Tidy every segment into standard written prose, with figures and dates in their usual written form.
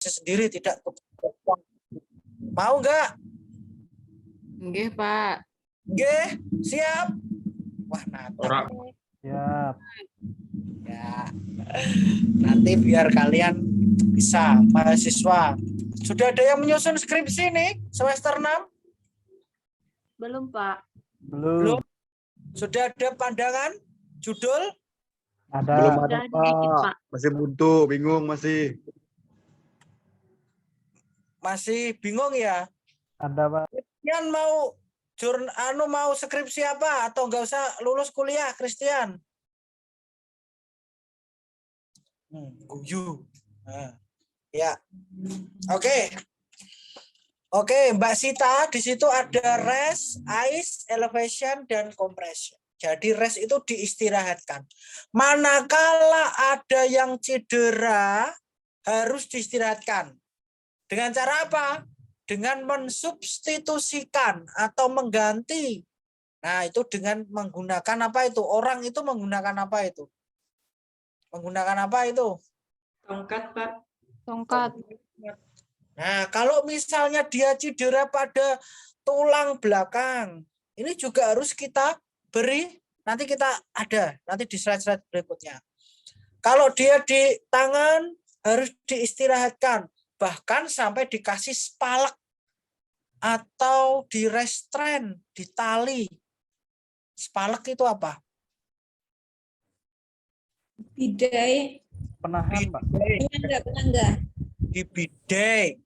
sendiri, tidak mau nggak? Nggih, Pak. Nggih, siap. Wah, Ora. Siap. ya. Nanti biar kalian bisa mahasiswa. Sudah ada yang menyusun skripsi nih semester 6? Belum, Pak. Belum. Sudah ada pandangan judul? Ada. Belum ada, Sudah dikit, Pak. Pak. Masih buntu, bingung masih. Masih bingung ya? Ada, Pak. Christian mau mau skripsi apa atau enggak usah lulus kuliah, Christian? Guyu. Nah, ya. Oke. Oke, Mbak Sita, di situ ada rest, ice, elevation, dan compression. Jadi rest itu diistirahatkan. Manakala ada yang cedera, harus diistirahatkan. Dengan cara apa? Dengan mensubstitusikan atau mengganti. Nah, itu dengan menggunakan apa itu? Orang itu menggunakan apa itu? Menggunakan apa itu? Tongkat, Pak. Tongkat. Nah, kalau misalnya dia cedera pada tulang belakang, ini juga harus kita beri, nanti kita ada, nanti di slide-slide berikutnya. Kalau dia di tangan, harus diistirahatkan, bahkan sampai dikasih spalak atau di restrain, ditali. Spalak itu apa? Bidai. Penahan, Pak. Penangga. Di bidai.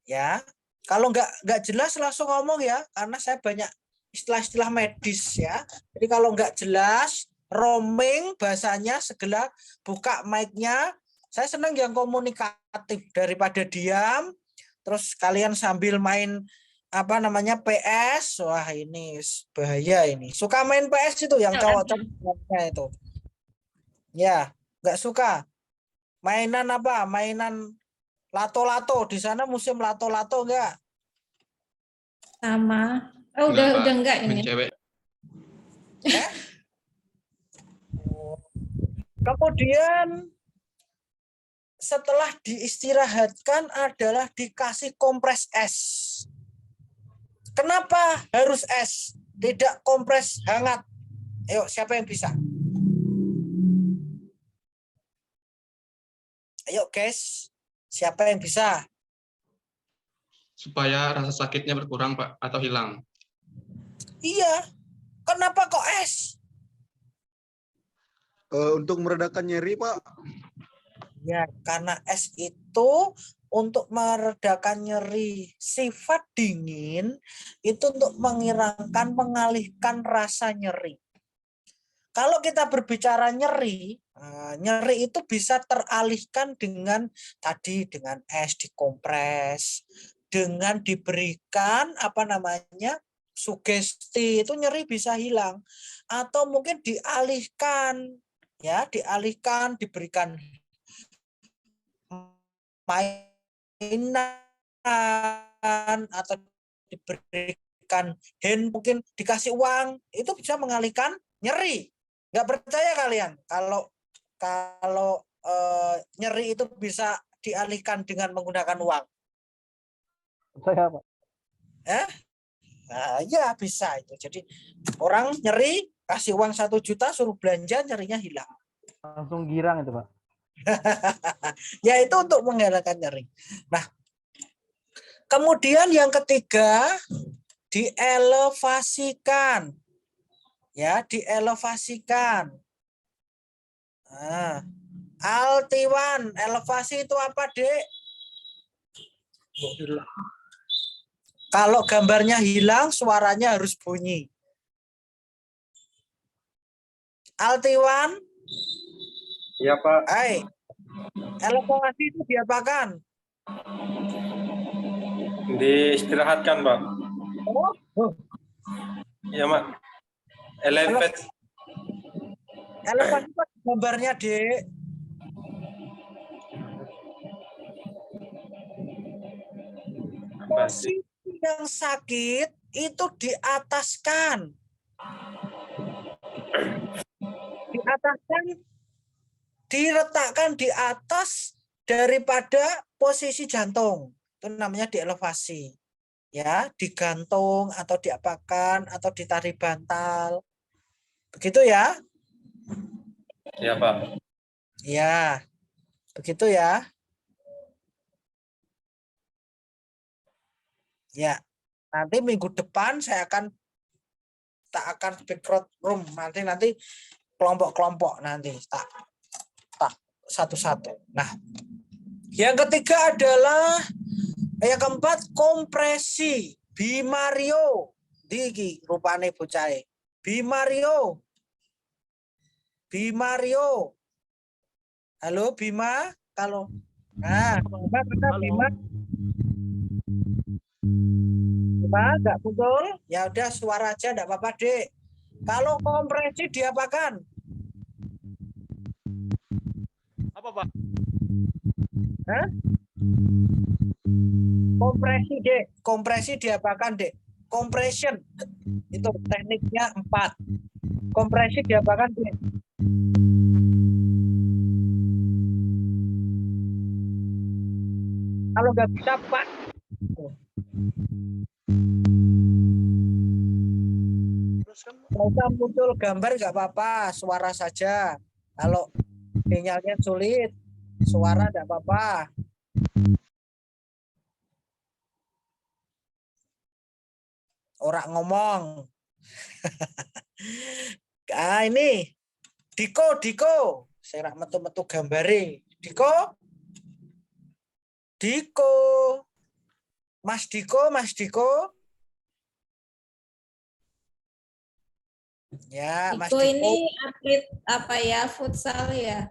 Ya, kalau nggak jelas langsung ngomong ya, karena saya banyak istilah-istilah medis ya. Jadi kalau nggak jelas, roaming bahasanya segera buka mic-nya. Saya senang yang komunikatif daripada diam. Terus kalian sambil main apa namanya PS. Wah, ini bahaya ini. Suka main PS itu yang cowok-cowoknya itu. Ya, nggak suka. Mainan apa? Mainan lato-lato. Di sana musim lato-lato enggak? Sama. Oh, udah enggak ini. Cewek. Kemudian setelah diistirahatkan adalah dikasih kompres es. Kenapa harus es? Tidak kompres hangat. Ayo, siapa yang bisa? Ayo guys, siapa yang bisa? Supaya rasa sakitnya berkurang, Pak, atau hilang. Iya, kenapa kok es? Untuk meredakan nyeri, Pak. Ya, karena es itu untuk meredakan nyeri. Sifat dingin itu untuk mengalihkan rasa nyeri. Kalau kita berbicara nyeri, nyeri itu bisa teralihkan dengan tadi dengan es dikompres, dengan diberikan apa namanya sugesti, itu nyeri bisa hilang, atau mungkin dialihkan ya, dialihkan diberikan mainan atau diberikan hand, mungkin dikasih uang, itu bisa mengalihkan nyeri. Nggak percaya kalian kalau nyeri itu bisa dialihkan dengan menggunakan uang? Saya, Pak. Nah, ya bisa itu. Jadi orang nyeri kasih uang 1 juta suruh belanja, nyerinya hilang. Langsung girang itu, Pak. Ya itu untuk menghilangkan nyeri. Nah, kemudian yang ketiga dielevasikan. Ya, dielevasikan. Nah, Altiwan, elevasi itu apa, Dek? Kalau gambarnya hilang, suaranya harus bunyi. Altiwan? Iya, Pak. Hai. Elevasi itu diapakan? Diistirahatkan, Pak. Oh. Iya, Mak. Elevate. Elevasi itu gambarnya, Dek. Posisi yang sakit itu diataskan. Diataskan, diletakkan di atas daripada posisi jantung. Itu namanya dielevasi. Ya, digantung atau diapakan atau ditarik bantal. Begitu ya? Ya, Pak. Ya. Begitu ya? Ya. Nanti minggu depan saya akan background room nanti kelompok-kelompok nanti tak satu-satu. Nah, yang ketiga adalah yang keempat kompresi. Bimario. Diki rupane bocahe. Bimario. Bimario. Halo Bima, kalau nah, Bima enggak muncul, ya udah suara aja enggak apa-apa, Dek. Kalau kompresi diapakan? Apa, Pak? Hah? Kompresi, Dek. Kompresi diapakan, Dek? Compression. Itu tekniknya 4. Kompresi diapakan, Dek? Kalau nggak bisa, Pak. Kalau muncul gambar nggak apa-apa, suara saja. Kalau sinyalnya sulit, suara nggak apa-apa. Orang ngomong. Ini Diko. Saya metu-metu gambare. Diko. Mas Diko. Ya, Mas Diko Diko. ini atlet apa ya? Futsal ya?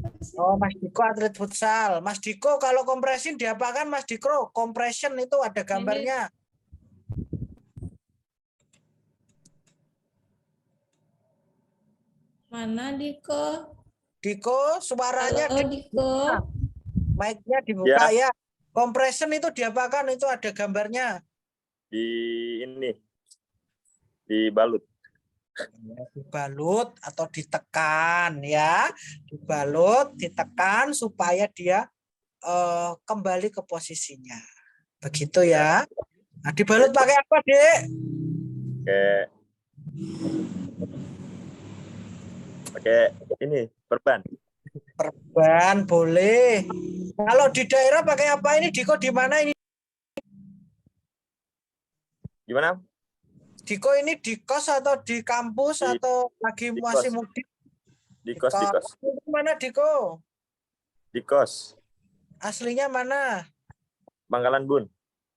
Apa sih? Oh, Mas Diko atlet futsal. Mas Diko kalau kompresin diapakan, Mas Diko? Compression itu ada gambarnya. Mana Diko? Diko, suaranya Halo Diko. mic-nya dibuka ya. Compression itu diapakan? Itu ada gambarnya. Dibalut. Dibalut atau ditekan ya. Dibalut, ditekan supaya dia kembali ke posisinya. Begitu ya. Nah, dibalut pakai apa, Dek? Pakai ini perban. Perban boleh. Kalau di daerah pakai apa ini? Diko di mana ini? Gimana? Diko ini di kos atau di kampus atau lagi di masih kos. mudik? Di kos. Mana Diko? Di kos. Aslinya mana? Pangkalan Bun.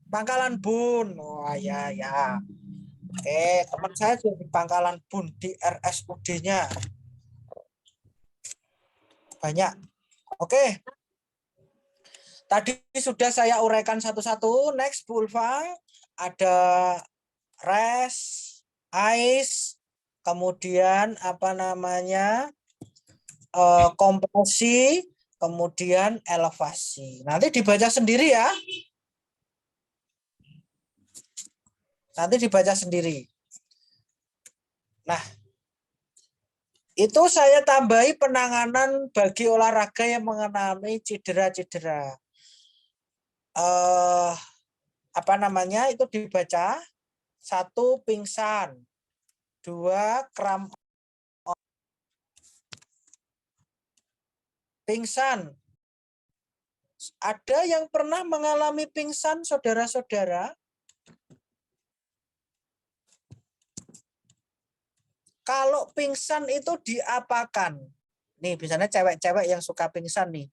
Pangkalan Bun. Oh ya. Oke, teman saya juga di Pangkalan Bun di RSUD-nya. Banyak. Oke. Tadi sudah saya uraikan satu-satu. Next, Bu Ulfa. Ada rest, ice, kemudian kompresi, kemudian elevasi. Nanti dibaca sendiri ya. Nanti dibaca sendiri. Nah, itu saya tambahi penanganan bagi olahraga yang mengalami cedera-cedera. Itu dibaca. 1, pingsan. 2, kram. Pingsan. Ada yang pernah mengalami pingsan, saudara-saudara? Kalau pingsan itu diapakan? Nih, misalnya cewek-cewek yang suka pingsan nih.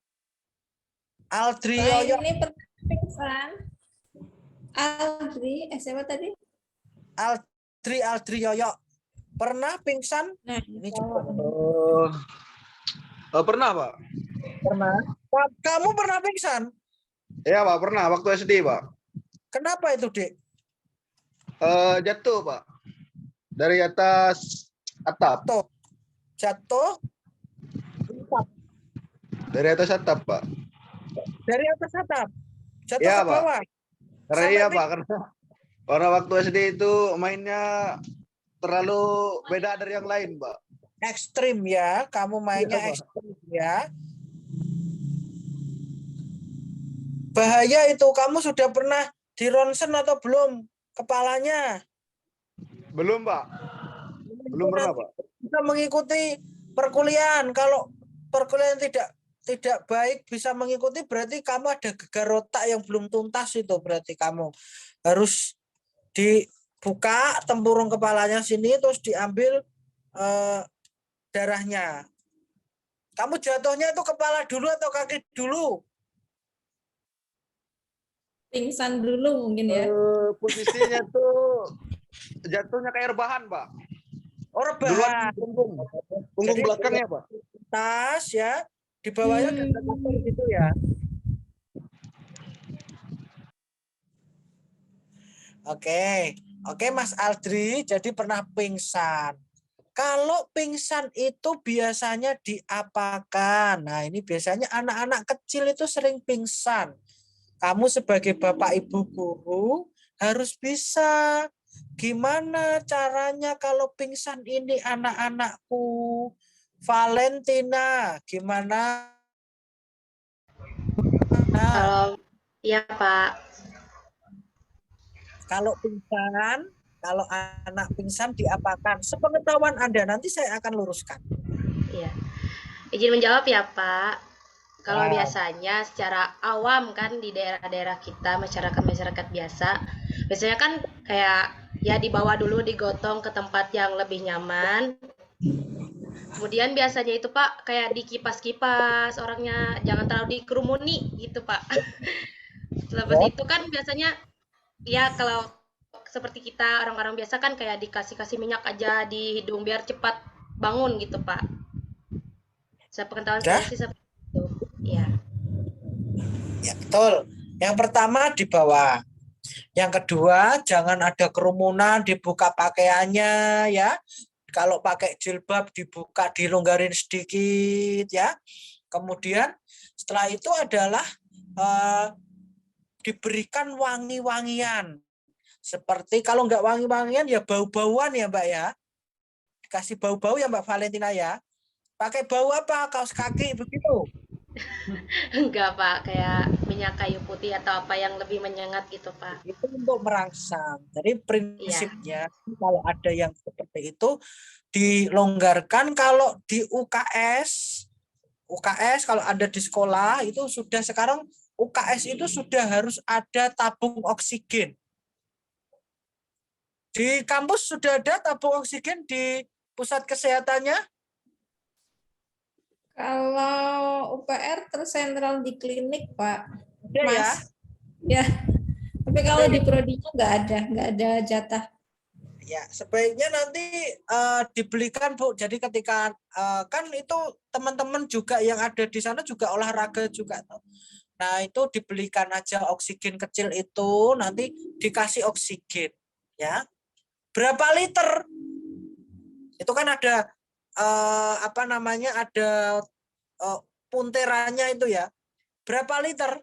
Aldri Yoyo. Ini pernah pingsan. Aldri, siapa tadi? Aldri Yoyo. Pernah pingsan? Nah, Ini Pernah, Pak. pernah. Kamu pernah pingsan? Iya, Pak, pernah waktu SD, Pak. Kenapa itu, Dek? Jatuh, Pak. Dari atas atap. Jatuh? Dari atas atap, Pak. Dari atas atap? Jatuh Iya, ke Pak. bawah? Karena iya, Pak, karena waktu SD itu mainnya terlalu beda dari yang lain, Pak. Ekstrim ya, kamu mainnya Iya, Pak. ekstrim ya. bahaya itu. Kamu sudah pernah di ronsen atau belum kepalanya? Belum, Pak. Belum pernah, Pak. Bisa mengikuti perkuliahan. Kalau perkuliahan tidak baik bisa mengikuti, berarti kamu ada gegar otak yang belum tuntas itu. Berarti kamu harus dibuka tempurung kepalanya sini, terus diambil darahnya. Kamu jatuhnya itu kepala dulu atau kaki dulu? Pingsan dulu mungkin ya. Posisinya tuh jatuhnya kayak rebahan, Pak. Oh, Duluan rebahan. punggung Jadi, belakangnya, Pak. Tas ya, di bawahnya ada kasur gitu ya. Oke, Mas Aldri, jadi pernah pingsan. Kalau pingsan itu biasanya diapakan? Nah, ini biasanya anak-anak kecil itu sering pingsan. Kamu sebagai bapak ibu guru harus bisa. Gimana caranya kalau pingsan ini anak-anakku? Valentina, gimana? Nah, Iya Pak. kalau pingsan, kalau anak pingsan diapakan? Sepengetahuan Anda, nanti saya akan luruskan. Iya. Izin menjawab ya Pak. Kalau Ya. biasanya secara awam kan di daerah-daerah kita, masyarakat biasa, biasanya kan kayak ya dibawa dulu digotong ke tempat yang lebih nyaman. Kemudian biasanya itu Pak kayak dikipas-kipas orangnya, jangan terlalu dikerumuni gitu Pak. Lepas itu kan biasanya ya kalau seperti kita orang-orang biasa kan kayak dikasih minyak aja di hidung biar cepat bangun gitu Pak. Sepengetahuan saya sih seperti itu. Ya. Ya, betul. Yang pertama di bawah. Yang kedua, jangan ada kerumunan, dibuka pakaiannya ya. Kalau pakai jilbab dibuka, dilonggarin sedikit ya. Kemudian setelah itu adalah diberikan wangi-wangian. Seperti kalau nggak wangi-wangian ya bau-bauan ya Mbak ya. Dikasih bau-bau ya Mbak Valentina ya. Pakai bau apa? Kaos kaki begitu. Enggak Pak, kayak minyak kayu putih atau apa yang lebih menyengat gitu Pak. Itu untuk merangsang. Jadi prinsipnya kalau ada yang seperti itu dilonggarkan. Kalau di UKS kalau ada di sekolah itu sudah sekarang UKS itu sudah harus ada tabung oksigen. Di kampus sudah ada tabung oksigen di pusat kesehatannya? Kalau UPR tersentral di klinik, Pak. Ada ya? Ya. Tapi kalau di prodinya nggak ada jatah. Ya, sebaiknya nanti dibelikan Bu. Jadi ketika kan itu teman-teman juga yang ada di sana juga olahraga juga. Nah, itu dibelikan aja oksigen kecil itu, nanti dikasih oksigen ya. Berapa liter? Itu kan ada ada punterannya itu ya. Berapa liter?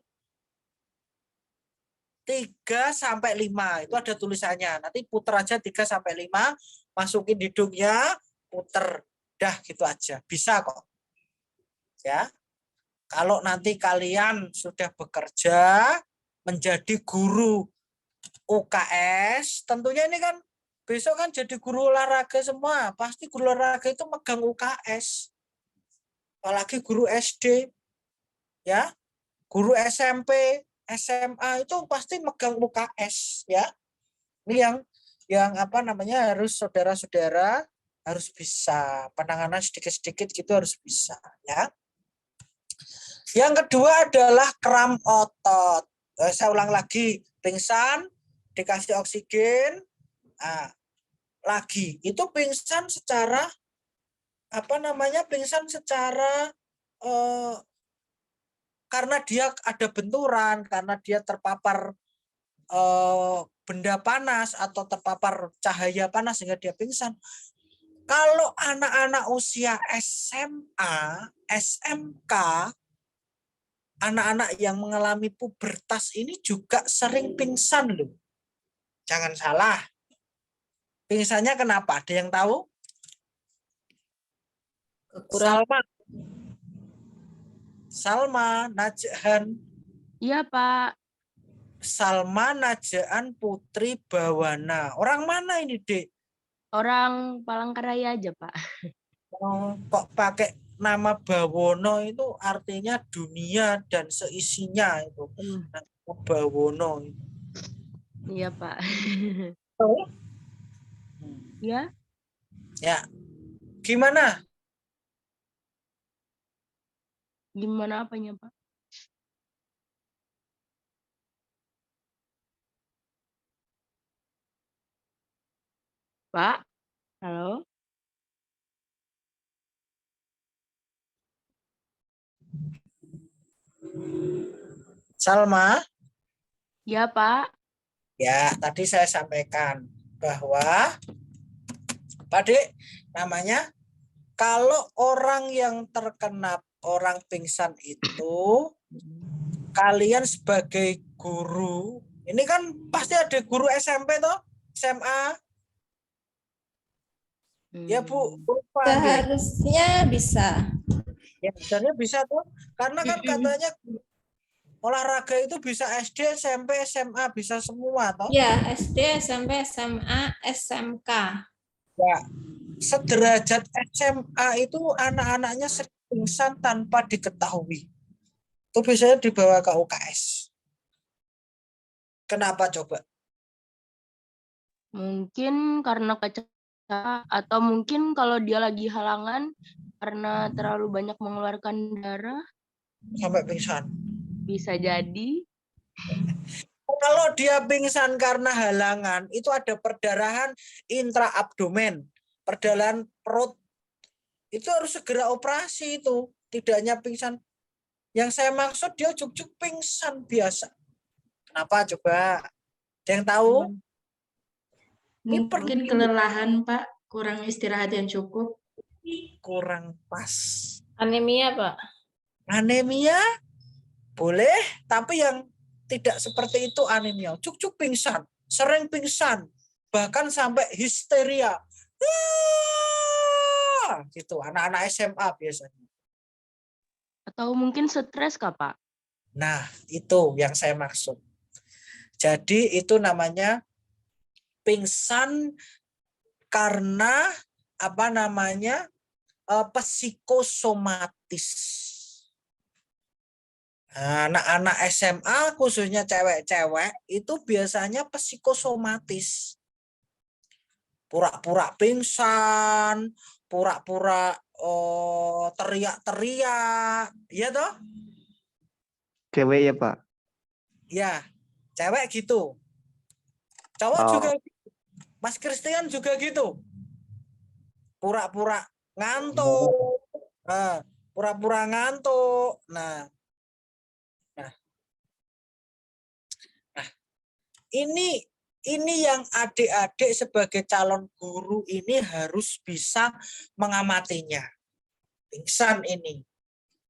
3-5 itu ada tulisannya. Nanti puter aja 3-5, masukin hidungnya, puter. Dah gitu aja. Bisa kok. Ya. Kalau nanti kalian sudah bekerja menjadi guru UKS, tentunya ini kan besok kan jadi guru olahraga semua. Pasti guru olahraga itu megang UKS. Apalagi guru SD. Ya. Guru SMP, SMA itu pasti megang UKS ya. Ini yang harus saudara-saudara harus bisa penanganan sedikit-sedikit gitu harus bisa ya. Yang kedua adalah kram otot. Saya ulang lagi, pingsan dikasih oksigen, lagi itu pingsan secara karena dia ada benturan, karena dia terpapar benda panas atau terpapar cahaya panas sehingga dia pingsan. Kalau anak-anak usia SMA, SMK, anak-anak yang mengalami pubertas ini juga sering pingsan loh. Jangan salah. Pingsannya kenapa? Ada yang tahu? Salma, Najhan. Iya, Pak. Salma Najaan Putri Bawana. Orang mana ini, Dek? Orang Palangkaraya aja, Pak. Oh, kok pakai nama Bawono itu artinya dunia dan seisinya itu. Nama Bawono. Iya, Pak. Oh. Ya, Ya. Gimana? gimana apanya, Pak? Pak, halo? Salma? Ya, Pak. Ya, tadi saya sampaikan bahwa Pak Dek, namanya kalau orang yang terkena orang pingsan itu, kalian sebagai guru, ini kan pasti ada guru SMP toh, SMA. Ya Bu, Seharusnya bisa. Ya, sebenarnya bisa tuh, karena kan katanya olahraga itu bisa SD, SMP, SMA, bisa semua toh. Ya, SD, SMP, SMA, SMK. Ya, sederajat SMA itu anak-anaknya sering pingsan tanpa diketahui. Itu biasanya dibawa ke UKS. Kenapa coba? Mungkin karena kecelakaan atau mungkin kalau dia lagi halangan karena terlalu banyak mengeluarkan darah. Sampai pingsan. Bisa jadi. Kalau dia pingsan karena halangan, itu ada perdarahan intraabdomen, perdarahan perut. Itu harus segera operasi itu. Tidak hanya pingsan. Yang saya maksud dia juk-juk pingsan biasa. Kenapa coba? Ada yang tahu? Mungkin kelelahan, Pak. Kurang istirahat yang cukup. Kurang pas. Anemia, Pak. Anemia? Boleh, tapi yang tidak seperti itu anemia. Juk-juk pingsan, sering pingsan, bahkan sampai histeria. Gitu, anak-anak SMA biasanya. Atau mungkin stres kah, Pak? Nah, itu yang saya maksud. Jadi itu namanya pingsan karena apa namanya psikosomatis. Anak-anak SMA khususnya cewek-cewek itu biasanya psikosomatis. Pura-pura pingsan, pura-pura teriak-teriak, ya toh? Cewek ya, Pak? Ya, cewek gitu. Cowok juga gitu. Mas Christian juga gitu. Pura-pura ngantuk. Pura-pura ngantuk. Nah, ini yang adik-adik sebagai calon guru ini harus bisa mengamatinya. Pingsan ini.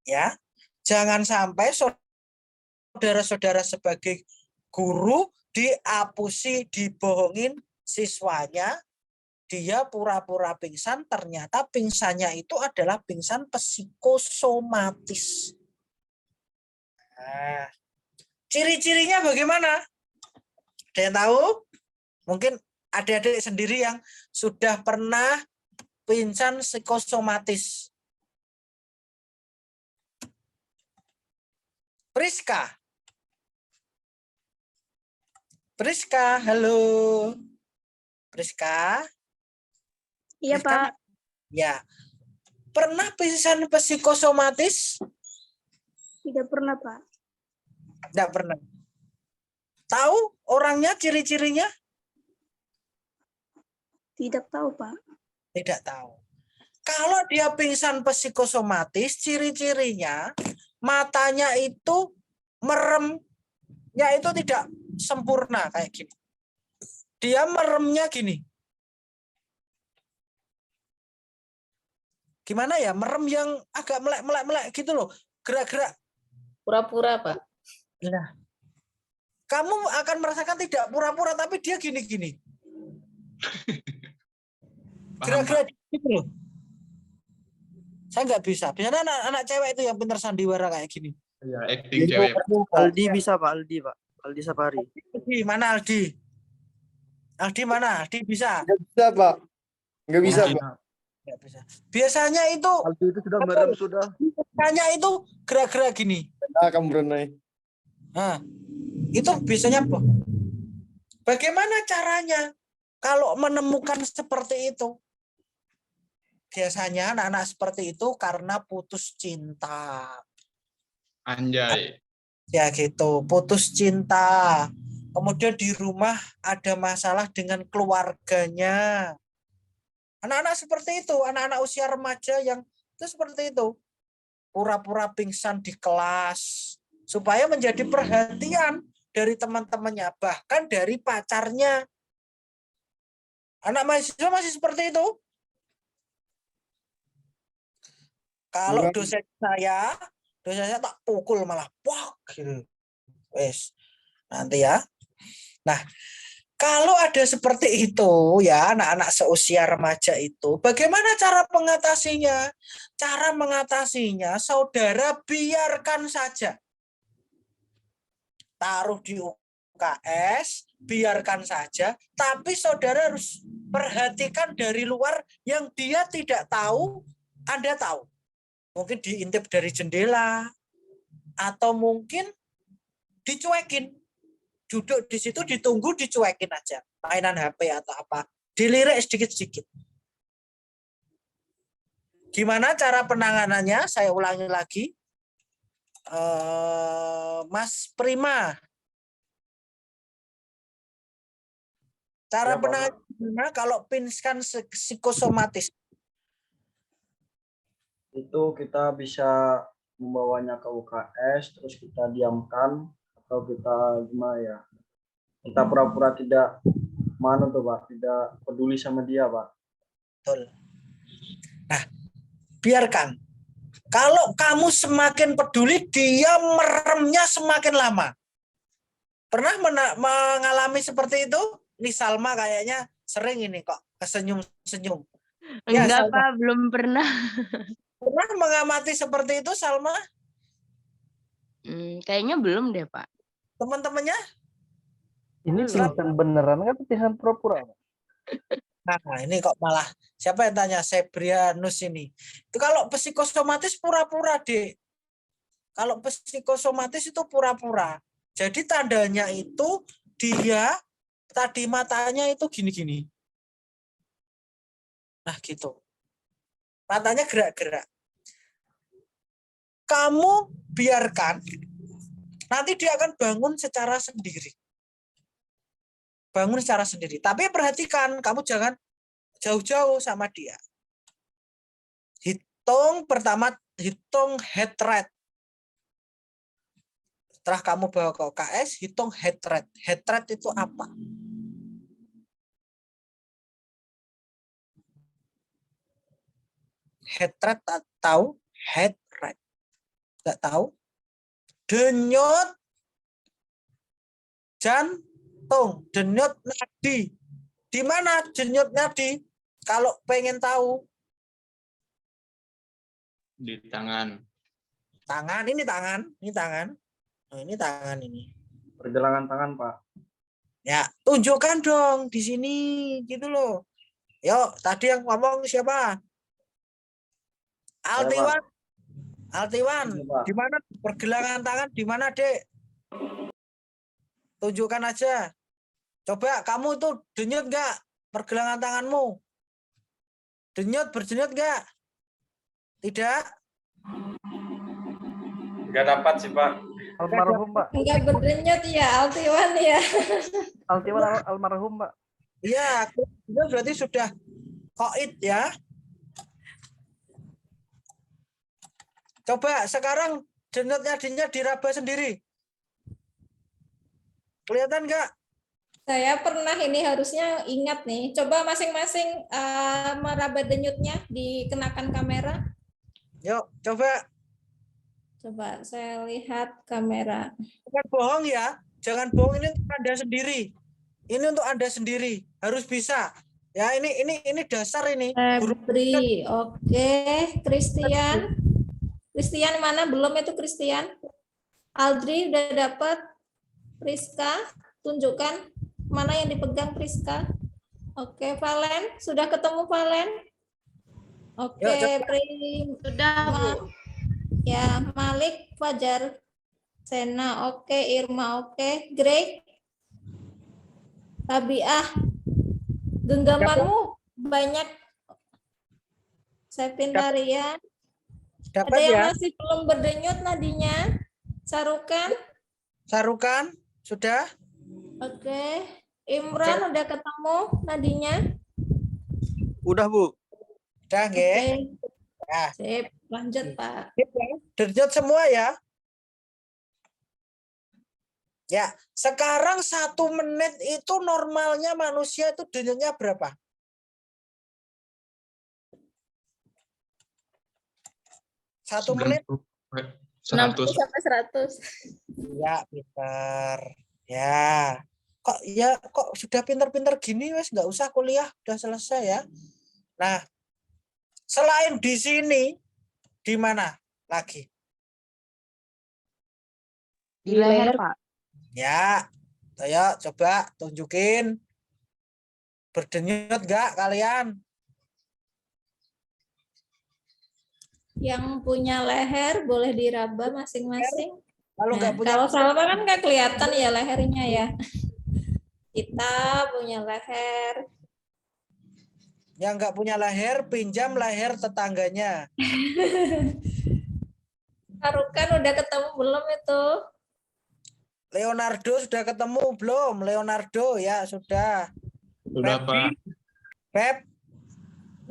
Ya. Jangan sampai saudara-saudara sebagai guru diapusi, dibohongin siswanya, dia pura-pura pingsan, ternyata pingsannya itu adalah pingsan psikosomatis. Nah, ciri-cirinya bagaimana? Ada yang tahu? Mungkin adik-adik sendiri yang sudah pernah pingsan psikosomatis. Priska, halo. Priska? Iya, Priska? Pak. Ya. Pernah pingsan psikosomatis? Tidak pernah, Pak. Tidak pernah. Tahu orangnya, ciri-cirinya? Tidak tahu, Pak. Tidak tahu. Kalau dia pingsan psikosomatis, ciri-cirinya matanya itu meremnya itu tidak sempurna kayak gini. Dia meremnya gini. Gimana ya? Merem yang agak melek-melek gitu loh. Gerak-gerak. Pura-pura, Pak. Nah, kamu akan merasakan tidak pura-pura, tapi dia gini-gini. Gerak-gerak gitu loh. Saya nggak bisa. Biasanya anak-anak cewek itu yang pintar sandiwara kayak gini. Ya, acting cewek. Aldi bisa Pak, Aldi Pak. Aldi Sapari. Aldi, mana Aldi? Aldi mana? Aldi bisa? Nggak bisa, Pak. Nggak bisa, Mungkin. Pak. Nggak bisa. Biasanya itu, Aldi itu sudah merem sudah. biasanya itu gerak-gerak gini. Nah, kamu Brunei. Nah, itu biasanya apa? Bagaimana caranya kalau menemukan seperti itu? Biasanya anak-anak seperti itu karena putus cinta. Anjay. Ya gitu, putus cinta. Kemudian di rumah ada masalah dengan keluarganya. Anak-anak seperti itu, anak-anak usia remaja yang itu seperti itu. Pura-pura pingsan di kelas supaya menjadi perhatian dari teman-temannya, bahkan dari pacarnya. Anak mahasiswa masih seperti itu. Kalau dosen saya tak pukul malah, wah, gitu. Wes, nanti ya. Nah, kalau ada seperti itu ya, anak-anak seusia remaja itu, bagaimana cara mengatasinya? Cara mengatasinya, saudara biarkan saja. Taruh di UKS, biarkan saja, tapi saudara harus perhatikan dari luar yang dia tidak tahu, Anda tahu. Mungkin diintip dari jendela, atau mungkin dicuekin. Duduk di situ ditunggu, dicuekin aja. Mainan HP atau apa. Dilirik sedikit-sedikit. Gimana cara penanganannya? Saya ulangi lagi. Mas Prima. Cara penanganannya kalau pinskan psikosomatis. Itu kita bisa membawanya ke UKS, terus kita diamkan, atau kita gimana ya, kita pura-pura tidak tuh Pak, tidak peduli sama dia Pak. Betul. Nah, biarkan. Kalau kamu semakin peduli, dia meremnya semakin lama. Pernah mengalami seperti itu? Nih Salma kayaknya sering ini kok kesenyum-senyum. Enggak Ya, Pak, belum pernah. Pernah mengamati seperti itu, Salma? Kayaknya belum deh, Pak. Teman-temannya? Ini pingsan beneran kan pingsan pura-pura? Nah, ini kok malah siapa yang tanya? Sebrianus ini. Itu kalau psikosomatis pura-pura, Dek. Kalau psikosomatis itu pura-pura. Jadi tandanya itu dia tadi matanya itu gini-gini. Nah, gitu. Matanya gerak-gerak. Kamu biarkan, nanti dia akan bangun secara sendiri. Bangun secara sendiri. Tapi perhatikan, kamu jangan jauh-jauh sama dia. Pertama hitung heart rate. Setelah kamu bawa ke UKS, hitung heart rate. Heart rate itu apa? Heart rate tahu? Heart rate. Enggak tahu? Denyut jantung, denyut nadi. Di mana denyut nadi? Kalau pengen tahu. Di tangan. Tangan, ini tangan. Oh, ini tangan ini. Pergelangan tangan, Pak. Ya, tunjukkan dong di sini gitu loh. Yuk, tadi yang ngomong siapa? Altiwan. Altiwan, di mana pergelangan tangan? Di mana, Dek? Tunjukkan aja. Coba kamu tuh denyut enggak pergelangan tanganmu? Berdenyut enggak? Tidak? Enggak dapat sih, Pak. Almarhum, Pak. Enggak berdenyut ya, Altiwan ya. Altiwan almarhum, Pak. Iya, itu berarti sudah koid ya. Coba sekarang denyut-nadinya diraba sendiri. Kelihatan enggak? Saya pernah ini harusnya ingat nih. Coba masing-masing meraba denyutnya dikenakan kamera. Yuk, coba. Coba saya lihat kamera. Jangan bohong ya. Jangan bohong, ini untuk Anda sendiri. Ini untuk Anda sendiri. Harus bisa. Ya, ini dasar ini. Febri, oke. Christian mana? Belum itu Christian? Aldri udah dapat? Priska, tunjukkan mana yang dipegang Priska. Oke, Valen, sudah ketemu Valen? Oke, Sudah, Bu. Ya, Malik, Fajar, Sena, oke, Irma, oke, Greg, Rabiah, genggamanmu banyak. Sepin Tarian. Dapat Ada yang ya? masih belum berdenyut nadinya? Sarukan? Sarukan, sudah? Oke. Imran udah ketemu nadinya? Udah, Bu. Udah, Oke. nggih. Ya. Sip, lanjut, Pak. Denyut semua ya. Ya, sekarang 1 menit itu normalnya manusia itu denyutnya berapa? Satu menit? 100. 60 sampai 100. Ya, pinter. Ya. Kok sudah pinter-pinter gini wes nggak usah kuliah, udah selesai ya. Nah, selain di sini, di mana lagi? Di leher, Pak. Ya, ayo coba tunjukin. Berdenyut nggak kalian? Yang punya leher boleh diraba masing-masing. Kalau nggak punya kalau Salma kan nggak kelihatan ya lehernya ya. Kita punya leher. Yang nggak punya leher, pinjam leher tetangganya. Sarukan udah ketemu belum itu? Leonardo sudah ketemu belum? Leonardo ya sudah. Sudah, Pak. Pep.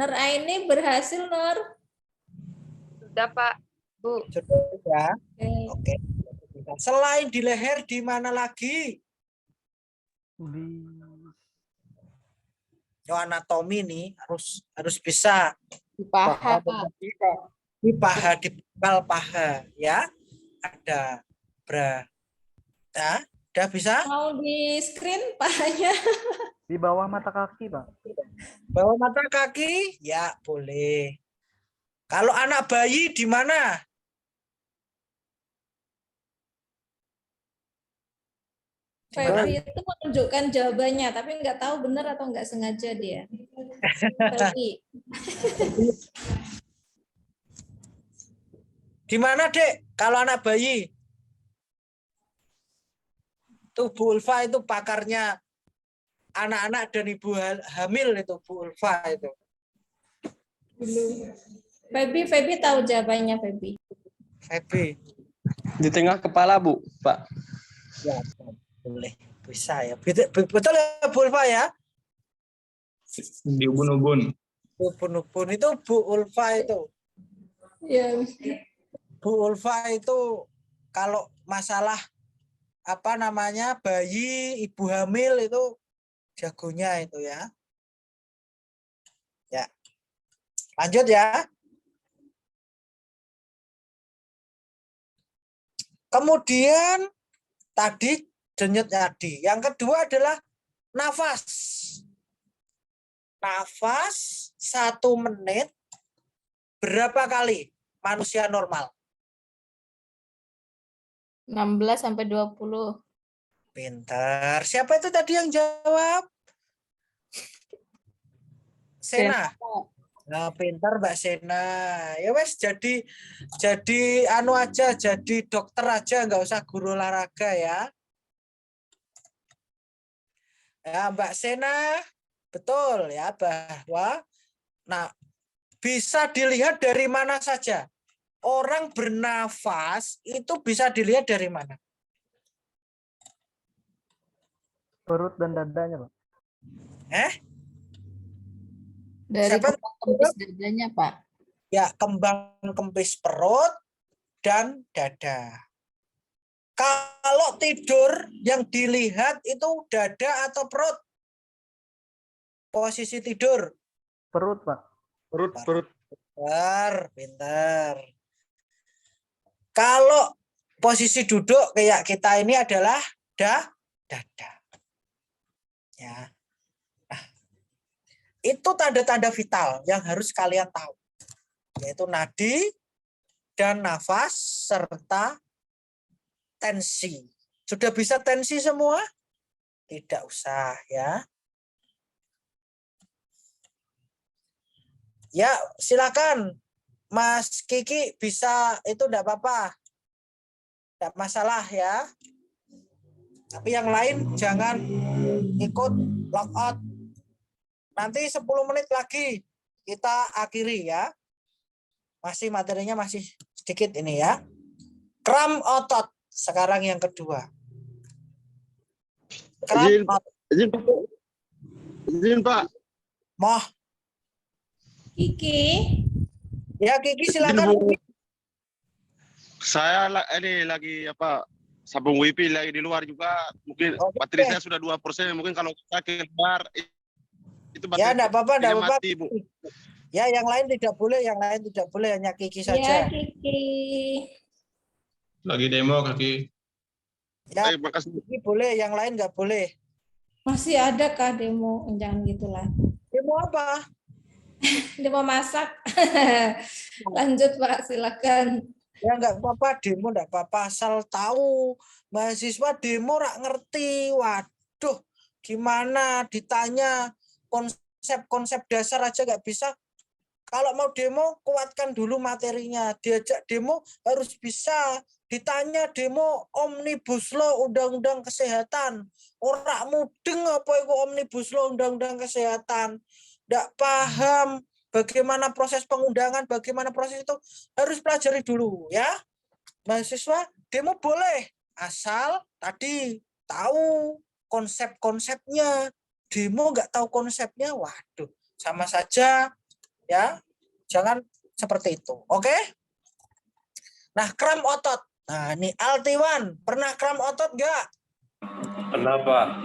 Nur Aini berhasil, Nur. Sudah, Pak. Bu. Sudah ya. Oke. Selain di leher, di mana lagi? Yo, anatomi nih harus bisa. Di paha, Pak. Di paha, di pangkal paha ya. Ada ya, udah bisa? Mau di screen pahanya? Di bawah mata kaki, Pak. Bawah mata kaki? Ya, boleh. Kalau anak bayi di mana? Febri itu menunjukkan jawabannya, tapi nggak tahu benar atau nggak sengaja dia. Febri. Di mana, Dek? Kalau anak bayi? Itu Bu Ulfa itu pakarnya anak-anak dan ibu hamil itu Bu Ulfa itu. Febri tahu jawabannya, Febri. Di tengah kepala, Bu, Pak. Ya, boleh. Bisa ya. Betul ya Bu Ulfa ya? Di ubun-ubun. Ubun-ubun itu Bu Ulfa itu. Ya. Bu Ulfa itu kalau masalah apa namanya bayi, ibu hamil itu jagonya itu ya. Ya. Lanjut ya. Kemudian tadi denyut nadi. Yang kedua adalah nafas. Nafas 1 menit berapa kali manusia normal? 16 sampai 20. Pintar. Siapa itu tadi yang jawab? Sena. Nah, pintar Mbak Sena. Ya wes jadi anu aja, jadi dokter aja, nggak usah guru olahraga ya. Ya, Mbak Sena, betul ya bahwa bisa dilihat dari mana saja. Orang bernafas itu bisa dilihat dari mana? Perut dan dadanya, Pak. Dari kembang kempis dadanya, Pak. Ya, kembang kempis perut dan dada. Kalau tidur yang dilihat itu dada atau perut? Posisi tidur. Perut, Pak. Perut. Pintar. Kalau posisi duduk kayak kita ini adalah dada. Ya. Nah, itu tanda-tanda vital yang harus kalian tahu. Yaitu nadi dan nafas serta tensi. Sudah bisa tensi semua? Tidak usah ya. Ya, silakan. Mas Kiki bisa, itu enggak apa-apa. Enggak masalah ya. Tapi yang lain jangan ikut lockout. Nanti 10 menit lagi kita akhiri ya. Masih materinya masih sedikit ini ya. Kram otot. Sekarang yang kedua. Kram otot. Izin Pak. Moh. Kiki. Ya Kiki silakan. Saya ini lagi sambung wifi lagi di luar juga. Mungkin baterai saya sudah 2%. Mungkin kalau saya keluar itu baterai. Ya enggak apa-apa, enggak apa-apa. Mati, Bu. Ya yang lain tidak boleh, hanya Kiki saja. Ya Kiki. Lagi demo Kiki. Ya, Kiki boleh, yang lain enggak boleh. Masih ada kah demo? Jangan gitulah. Demo apa? Demo masak. Lanjut Pak, silakan. Ya enggak apa-apa, demo enggak apa-apa, asal tahu. Mahasiswa demo rak ngerti. Waduh, gimana ditanya konsep-konsep dasar aja enggak bisa. Kalau mau demo, kuatkan dulu materinya. Diajak demo harus bisa. Ditanya demo Omnibus Law Undang-Undang Kesehatan. Ora mudeng apa itu Omnibus Law Undang-Undang Kesehatan. Enggak paham bagaimana proses pengundangan, bagaimana proses itu, harus pelajari dulu ya. Mahasiswa demo boleh, asal tadi tahu konsep-konsepnya. Demo nggak tahu konsepnya, waduh, sama saja ya. Jangan seperti itu, oke? Nah, kram otot. Nah, ini Altiwan, pernah kram otot nggak? Kenapa?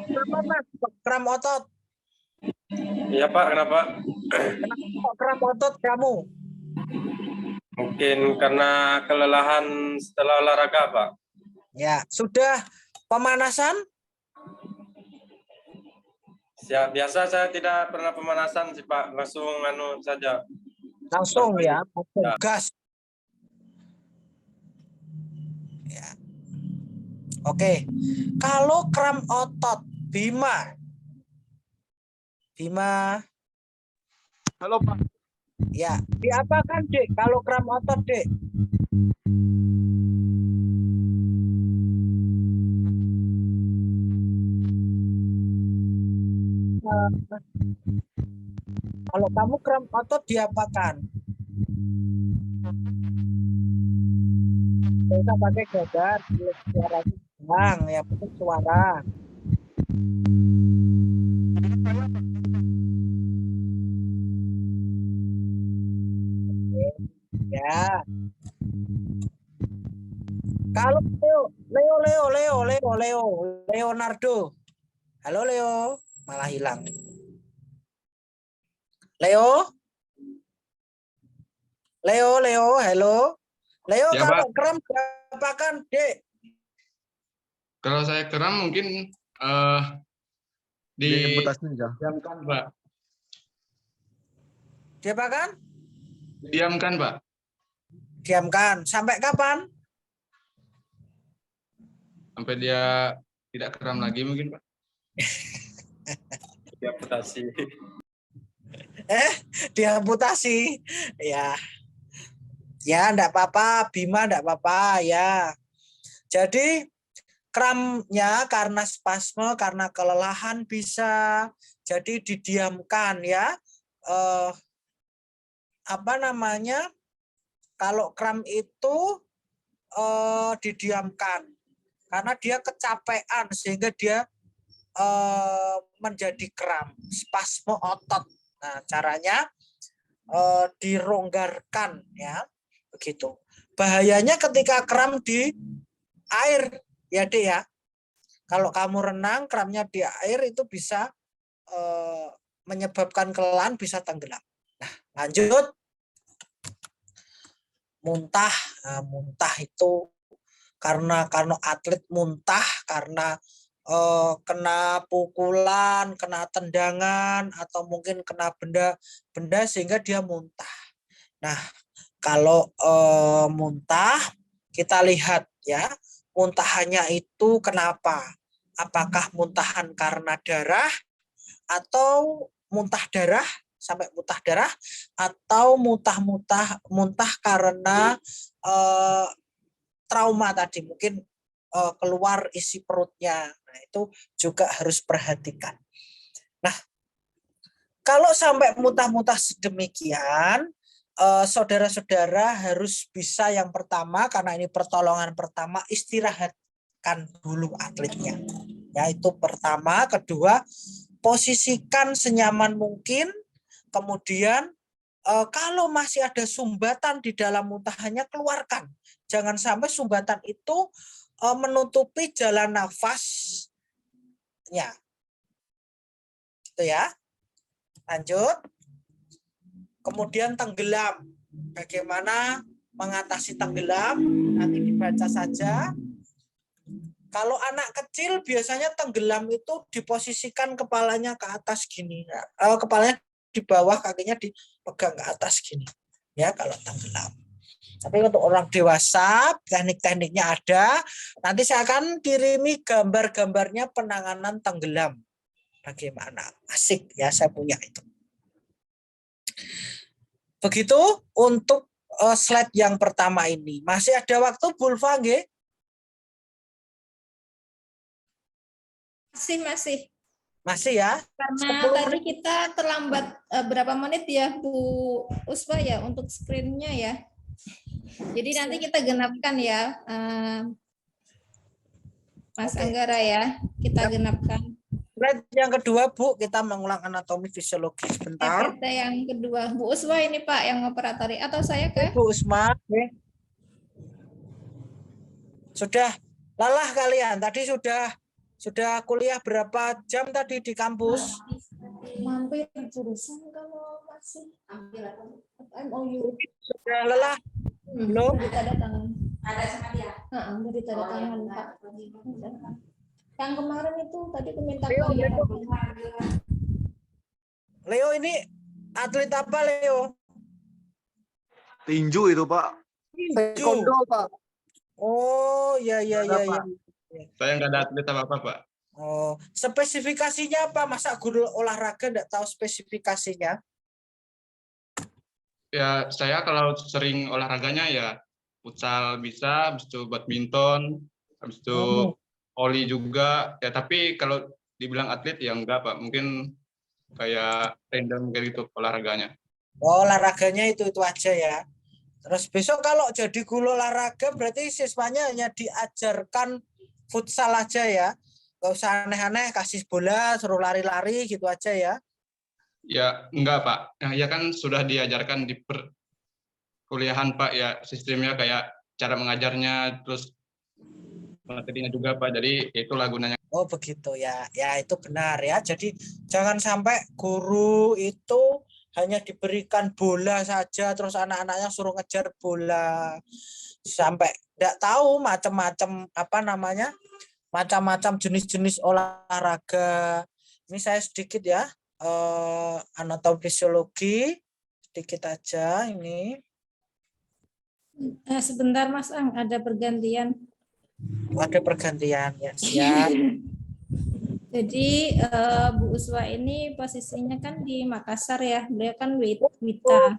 Kenapa Mas kram otot? Iya Pak, kenapa? Kenapa kram otot kamu? Mungkin karena kelelahan setelah olahraga Pak. Ya, sudah pemanasan? Biasa saya tidak pernah pemanasan sih Pak, langsung saja. Langsung ya, gas. Ya. Oke. Kalau kram otot, Bima. Halo Pak. Ya, diapakan Dek kalau kram otot Dek? Kalau kamu kram otot diapakan? Bisa pakai gagar, suara bang, ya penting suara. Ya. Kalau Leonardo. Halo Leo, malah hilang. Leo, halo. Leo, Ya, kalau Pak. kram berapaan, Dek? Kalau saya kram mungkin diamkan Pak. Diapakan? Diamkan Pak. Diamkan. Sampai kapan? Sampai dia tidak kram lagi mungkin Pak. Diamputasi. Diamputasi. Ya. Ya, enggak apa-apa, Bima enggak apa-apa ya. Jadi kramnya karena spasme, karena kelelahan bisa. Jadi didiamkan ya. Kalau kram itu didiamkan karena dia kecapean sehingga dia menjadi kram, spasme otot. Nah, caranya dironggarkan ya, begitu. Bahayanya ketika kram di air ya Dek ya. Kalau kamu renang, kramnya di air itu bisa menyebabkan kelelahan, bisa tenggelam. Nah, lanjut. Muntah. Nah, muntah itu karena atlet muntah karena kena pukulan, kena tendangan, atau mungkin kena benda sehingga dia muntah. Nah, Kalau muntah, kita lihat ya, muntahannya itu kenapa? Apakah muntahan karena darah atau muntah darah sampai muntah darah, atau muntah karena trauma tadi, mungkin keluar isi perutnya. Nah, itu juga harus perhatikan. Nah, kalau sampai muntah-muntah sedemikian, saudara-saudara harus bisa yang pertama, karena ini pertolongan pertama, istirahatkan dulu atletnya. Yaitu pertama, kedua, posisikan senyaman mungkin, kemudian kalau masih ada sumbatan di dalam muntahannya, keluarkan. Jangan sampai sumbatan itu menutupi jalan nafasnya. Itu ya. Lanjut. Kemudian tenggelam. Bagaimana mengatasi tenggelam? Nanti dibaca saja. Kalau anak kecil biasanya tenggelam itu diposisikan kepalanya ke atas gini. Kepalanya di bawah, kakinya dipegang ke atas gini. Ya, kalau tenggelam. Tapi untuk orang dewasa, teknik-tekniknya ada. Nanti saya akan kirimi gambar-gambarnya penanganan tenggelam. Bagaimana? Asik ya, saya punya itu. Begitu untuk slide yang pertama ini. Masih ada waktu, Bulfa, nggih? Masih ya? Karena tadi kita terlambat berapa menit ya, Bu Usfa ya, untuk screen-nya ya. Jadi nanti kita genapkan ya, Mas Anggara ya, kita genapkan. Slide yang kedua, Bu, kita mengulang anatomi fisiologi sebentar. PPT yang kedua, Bu Usma ini Pak yang operatori, atau saya ke? Bu Usma, sudah lelah kalian. Tadi sudah kuliah berapa jam tadi di kampus? Mampir jurusan kalau masih MOU. Sudah lelah? Belum? Beri tanda tangan. Ada sama dia. Beri tanda tangan Pak. Yang kemarin itu tadi minta Leo ini atlet apa, Leo? Tinju itu, Pak. Taekwondo, Pak. Oh, ya. Saya nggak ada atlet apa-apa, Pak. Oh, spesifikasinya apa? Masa guru olahraga nggak tahu spesifikasinya? Ya, saya kalau sering olahraganya ya futsal bisa, habis itu badminton, habis itu voli juga. Ya, tapi kalau dibilang atlet ya enggak, Pak. Mungkin kayak random kayak gitu olahraganya. Oh, olahraganya itu aja ya. Terus besok kalau jadi guru olahraga berarti siswanya hanya diajarkan futsal aja ya. Nggak usah aneh-aneh, kasih bola, suruh lari-lari gitu aja ya. Ya, enggak, Pak. Nah, ya kan sudah diajarkan di perkuliahan, Pak, ya sistemnya kayak cara mengajarnya, terus materinya juga, Pak. Jadi itulah gunanya. Oh, begitu ya. Ya, itu benar ya. Jadi jangan sampai guru itu hanya diberikan bola saja, terus anak-anaknya suruh ngejar bola. Sampai enggak tahu macam-macam macam-macam jenis-jenis olahraga. Ini saya sedikit ya. Anatomi fisiologi sedikit aja ini. Sebentar Mas Ang, ada pergantian. Ada pergantian ya, siap. Jadi Bu Uswa ini posisinya kan di Makassar ya, beliau kan Wita.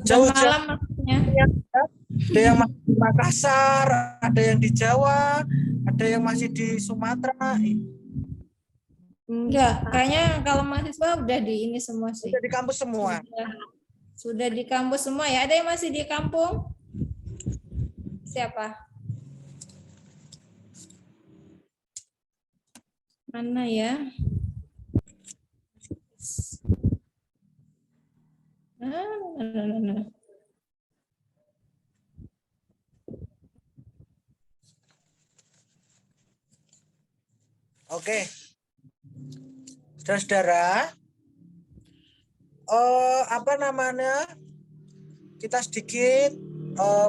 Jauh malam maksudnya. Ada yang masih di Makassar, ada yang di Jawa, ada yang masih di Sumatera. Enggak, kayaknya kalau mahasiswa udah di ini semua sih. Sudah di kampus semua. Sudah di kampus semua ya. Ada yang masih di kampung? Siapa? Mana ya? Oke. Saudara-saudara, kita sedikit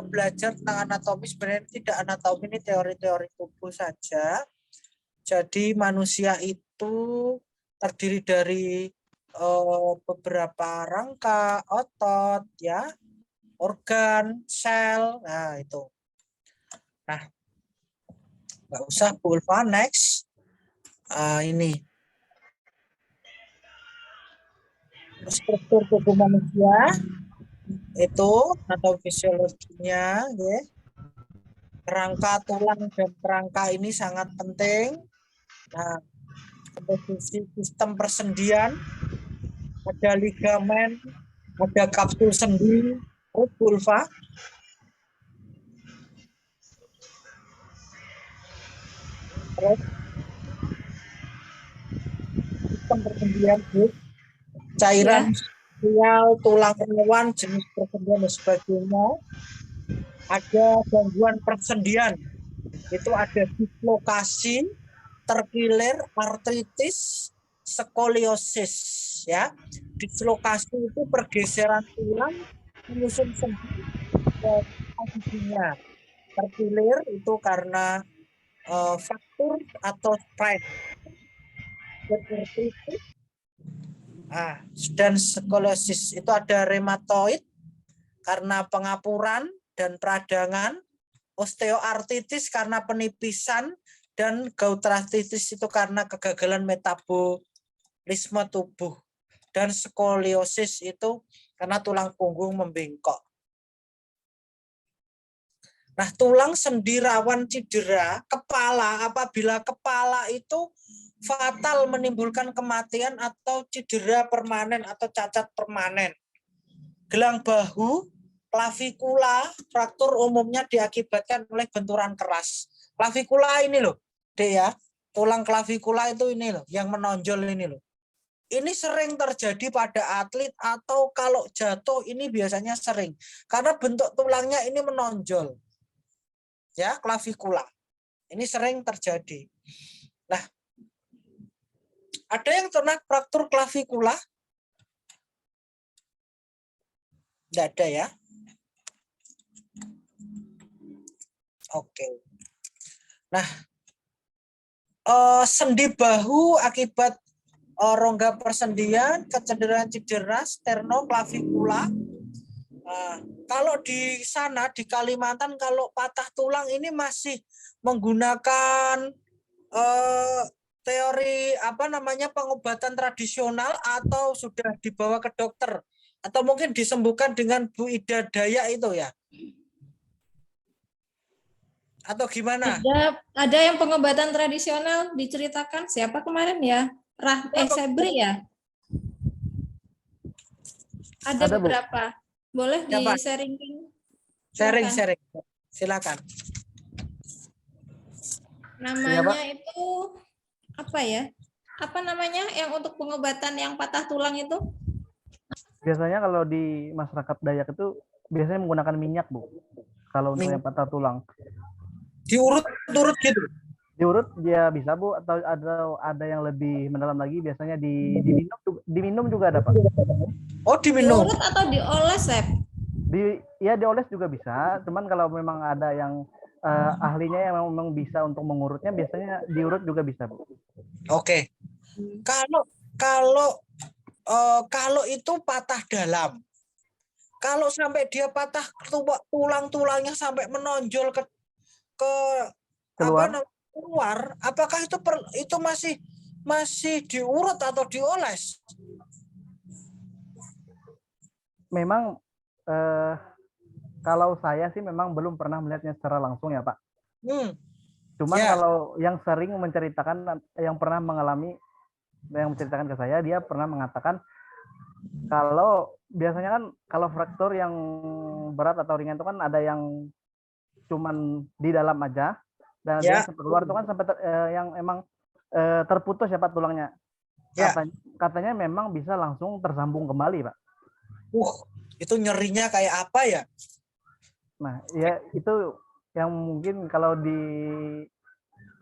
belajar tentang anatomi. Sebenarnya tidak anatomi, ini teori-teori tubuh saja. Jadi manusia itu terdiri dari beberapa rangka, otot, ya, organ, sel. Nah, itu. Nah, nggak usah Bu Ulfa, next. Ini. Struktur tubuh manusia itu atau fisiologinya, ya. Kerangka tulang dan kerangka ini sangat penting. Nah, komposisi sistem persendian, ada ligamen, ada kapsul sendi, vulva. Terus sistem persendian, cairan sel, tulang rawan, jenis persendian dan sebagainya. Ada gangguan persendian, itu ada dislokasi, terkilir, artritis, skoliosis, ya. Dislokasi itu pergeseran tulang menyusun sendi ke posisinya. Terkilir itu karena fraktur atau sprain. Dan skoliosis itu ada rheumatoid karena pengapuran dan peradangan, osteoartritis karena penipisan, dan goutartritis itu karena kegagalan metabolisme tubuh, dan skoliosis itu karena tulang punggung membengkok. Nah, tulang sendi rawan cedera, kepala, apabila kepala itu fatal menimbulkan kematian atau cedera permanen atau cacat permanen. Gelang bahu, klavikula, fraktur umumnya diakibatkan oleh benturan keras. Klavikula ini loh, Dek ya, tulang klavikula itu ini loh, yang menonjol ini loh. Ini sering terjadi pada atlet atau kalau jatuh ini biasanya sering. Karena bentuk tulangnya ini menonjol. Ya, klavikula. Ini sering terjadi. Nah, ada yang pernah fraktur klavikula? Tidak ada ya. Oke. Nah, sendi bahu akibat rongga persendian, kecederaan cedera, sternoklavikula. Kalau di sana di Kalimantan kalau patah tulang ini masih menggunakan teori pengobatan tradisional atau sudah dibawa ke dokter atau mungkin disembuhkan dengan Bu Ida Dayak itu ya? Atau gimana? Ada yang pengobatan tradisional diceritakan siapa kemarin ya? Sebri ya? Ada beberapa. Boleh di-sharing? Sharing. Silakan. Namanya itu apa ya? Apa namanya yang untuk pengobatan yang patah tulang itu? Biasanya kalau di masyarakat Dayak itu biasanya menggunakan minyak, Bu. Kalau untuk yang patah tulang. Diurut gitu. Diurut ya bisa, Bu, atau ada yang lebih mendalam lagi biasanya diminum juga ada, Pak. Oh, diminum. Diurut atau dioles, Sep? Dioles juga bisa, cuman kalau memang ada yang ahlinya yang memang bisa untuk mengurutnya biasanya diurut juga bisa, Bu. Oke. Kalau itu patah dalam. Kalau sampai dia patah tulang-tulangnya sampai menonjol ke keluar, apakah itu masih diurut atau dioles? Memang kalau saya sih memang belum pernah melihatnya secara langsung ya, Pak. Cuman kalau yang sering menceritakan, yang pernah mengalami, yang menceritakan ke saya, dia pernah mengatakan kalau biasanya kan kalau fraktur yang berat atau ringan itu kan ada yang cuman di dalam aja, dan ada yang sampai keluar itu kan sampai yang emang terputus ya Pak tulangnya. Katanya memang bisa langsung tersambung kembali, Pak. Itu nyerinya kayak apa ya? Nah, ya itu yang mungkin kalau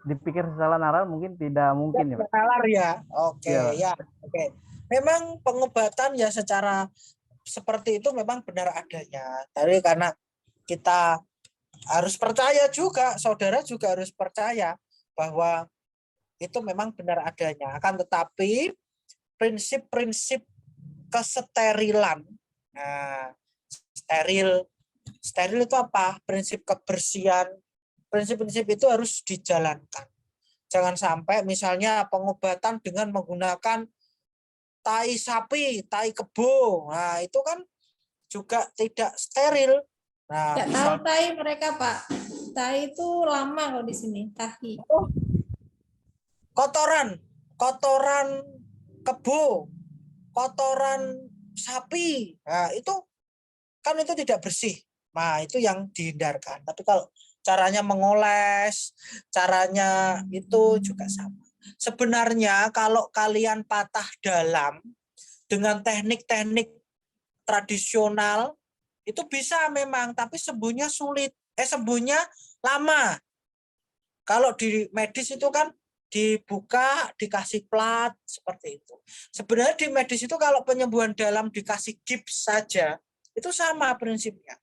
dipikir secara nalar mungkin tidak mungkin ya, Pak. Nalar ya. Oke. Memang pengobatan ya secara seperti itu memang benar adanya. Tapi karena kita harus percaya juga, saudara juga harus percaya bahwa itu memang benar adanya. Akan tetapi prinsip-prinsip kesterilan. Nah, steril itu apa? Prinsip kebersihan. Prinsip-prinsip itu harus dijalankan. Jangan sampai misalnya pengobatan dengan menggunakan tai sapi, tai kebo. Nah, itu kan juga tidak steril. Nah, Tidak tahu tai mereka, Pak. Tai itu lama kalau di sini, tahi. Kotoran kebo, kotoran sapi. Nah, itu kan itu tidak bersih. Nah, itu yang dihindarkan. Tapi kalau caranya mengoles, caranya itu juga sama. Sebenarnya kalau kalian patah dalam dengan teknik-teknik tradisional itu bisa memang, tapi sembuhnya sulit. Sembuhnya lama. Kalau di medis itu kan dibuka, dikasih plat seperti itu. Sebenarnya di medis itu kalau penyembuhan dalam dikasih gips saja, itu sama prinsipnya.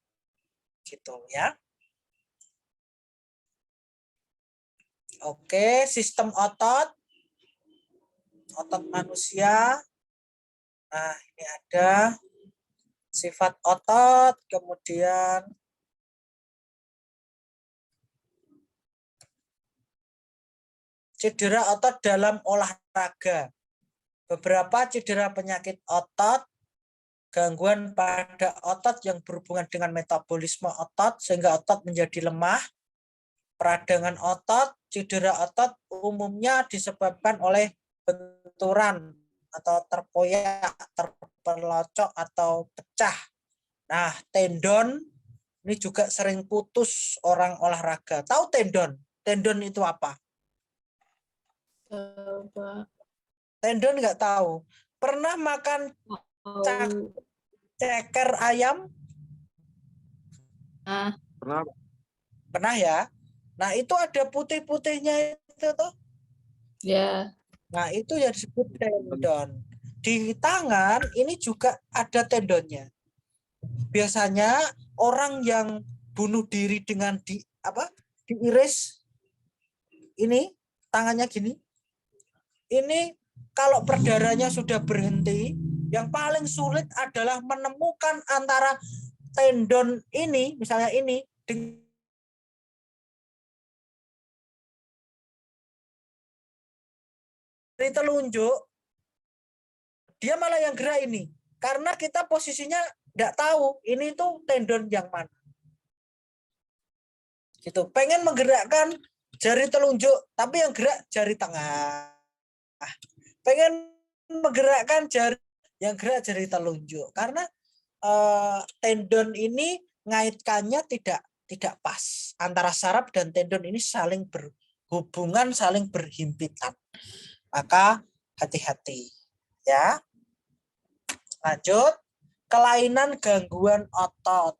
Gitu ya. Oke, sistem otot manusia. Nah, ini ada sifat otot, kemudian cedera otot dalam olahraga. Beberapa cedera penyakit otot, gangguan pada otot yang berhubungan dengan metabolisme otot sehingga otot menjadi lemah. Peradangan otot, cedera otot umumnya disebabkan oleh benturan atau terkoyak, terpelocok atau pecah. Nah, tendon ini juga sering putus orang olahraga. Tahu tendon? Tendon itu apa? Tendon nggak tahu. Pernah makan ceker ayam? Pernah. Pernah ya? Nah, itu ada putih-putihnya itu tuh. Ya. Nah, itu yang disebut tendon. Di tangan ini juga ada tendonnya. Biasanya orang yang bunuh diri dengan diiris ini tangannya gini. Ini kalau perdaraannya sudah berhenti, yang paling sulit adalah menemukan antara tendon ini, misalnya ini, dari telunjuk, dia malah yang gerak ini. Karena kita posisinya tidak tahu ini tuh tendon yang mana. Gitu. Pengen menggerakkan jari telunjuk, tapi yang gerak jari tengah. Pengen menggerakkan jari, yang gerak jari telunjuk. Karena tendon ini ngaitkannya tidak pas. Antara saraf dan tendon ini saling berhubungan, saling berhimpitan. Maka hati-hati ya. Lanjut, kelainan gangguan otot.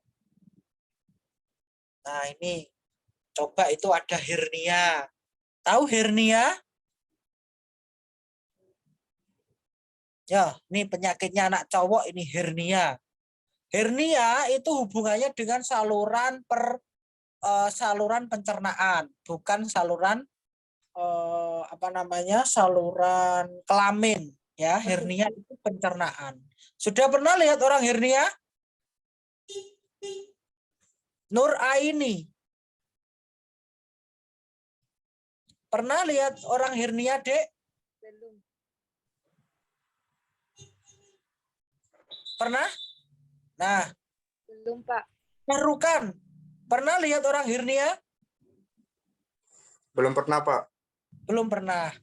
Nah, ini coba itu ada hernia. Tahu hernia? Ya, ini penyakitnya anak cowok, ini hernia. Hernia itu hubungannya dengan saluran pencernaan, bukan saluran saluran kelamin ya. Hernia itu pencernaan. Sudah pernah lihat orang hernia? Nur Aini pernah lihat orang hernia, Dek? Belum. Pernah? Nah, Belum, Pak. Rukan pernah lihat orang hernia? Belum pernah, Pak. Belum pernah.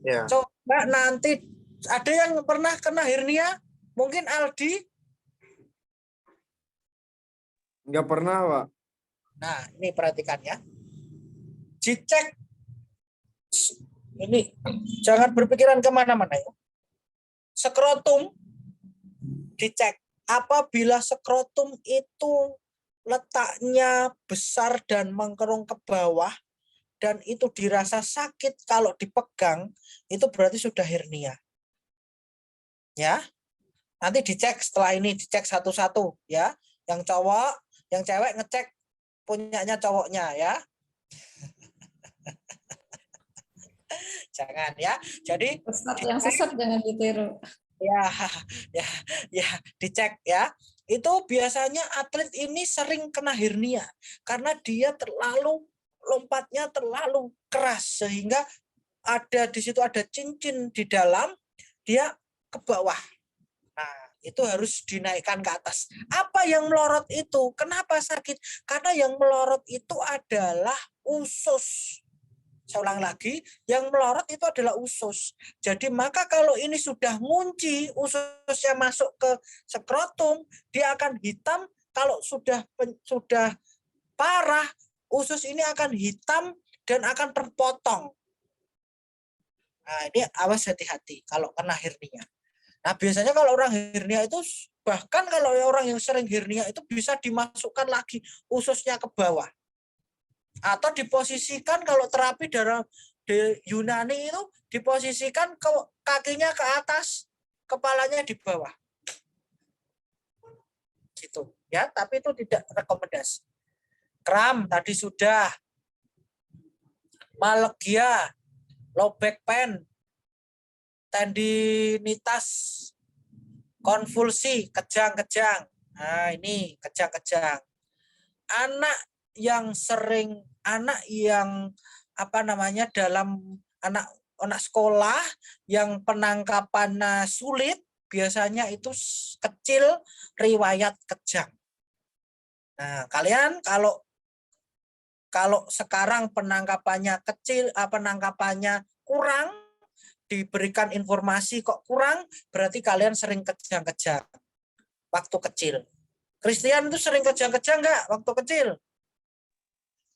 Ya. Coba nanti ada yang pernah kena hernia? Mungkin Aldi? Nggak pernah, Pak. Nah, ini perhatikan ya. Dicek. Ini jangan berpikiran kemana-mana ya. Skrotum dicek. Apabila skrotum itu letaknya besar dan mengkerung ke bawah, dan itu dirasa sakit kalau dipegang, itu berarti sudah hernia. Ya, nanti dicek setelah ini, dicek satu-satu ya. Yang cowok, yang cewek ngecek punyanya cowoknya ya. Jangan ya. Jadi Ustaz yang sesat jangan ditiru. Ya, ya, ya, dicek ya. Itu biasanya atlet ini sering kena hernia karena dia lompatnya terlalu keras sehingga di situ ada cincin di dalam, dia ke bawah. Nah, itu harus dinaikkan ke atas. Apa yang melorot itu? Kenapa sakit? Karena yang melorot itu adalah usus. Saya ulang lagi, yang melorot itu adalah usus. Jadi maka kalau ini sudah ngunci, ususnya masuk ke skrotum, dia akan hitam. Kalau sudah parah, usus ini akan hitam dan akan terpotong. Nah, ini awas hati-hati kalau kena hernia. Nah, biasanya kalau orang hernia itu, bahkan kalau orang yang sering hernia itu bisa dimasukkan lagi ususnya ke bawah. Atau diposisikan kalau terapi di Yunani itu diposisikan kakinya ke atas, kepalanya di bawah. Gitu ya, tapi itu tidak rekomendasi. Kram tadi sudah. Malegia, low back pain, tendinitas, konvulsi, kejang-kejang. Nah, ini kejang-kejang. Anak yang dalam anak sekolah yang penangkapannya sulit, biasanya itu kecil riwayat kejang. Nah, kalian kalau sekarang penangkapannya kecil, penangkapannya kurang, diberikan informasi kok kurang, berarti kalian sering kejang-kejang waktu kecil. Christian itu sering kejang-kejang nggak waktu kecil?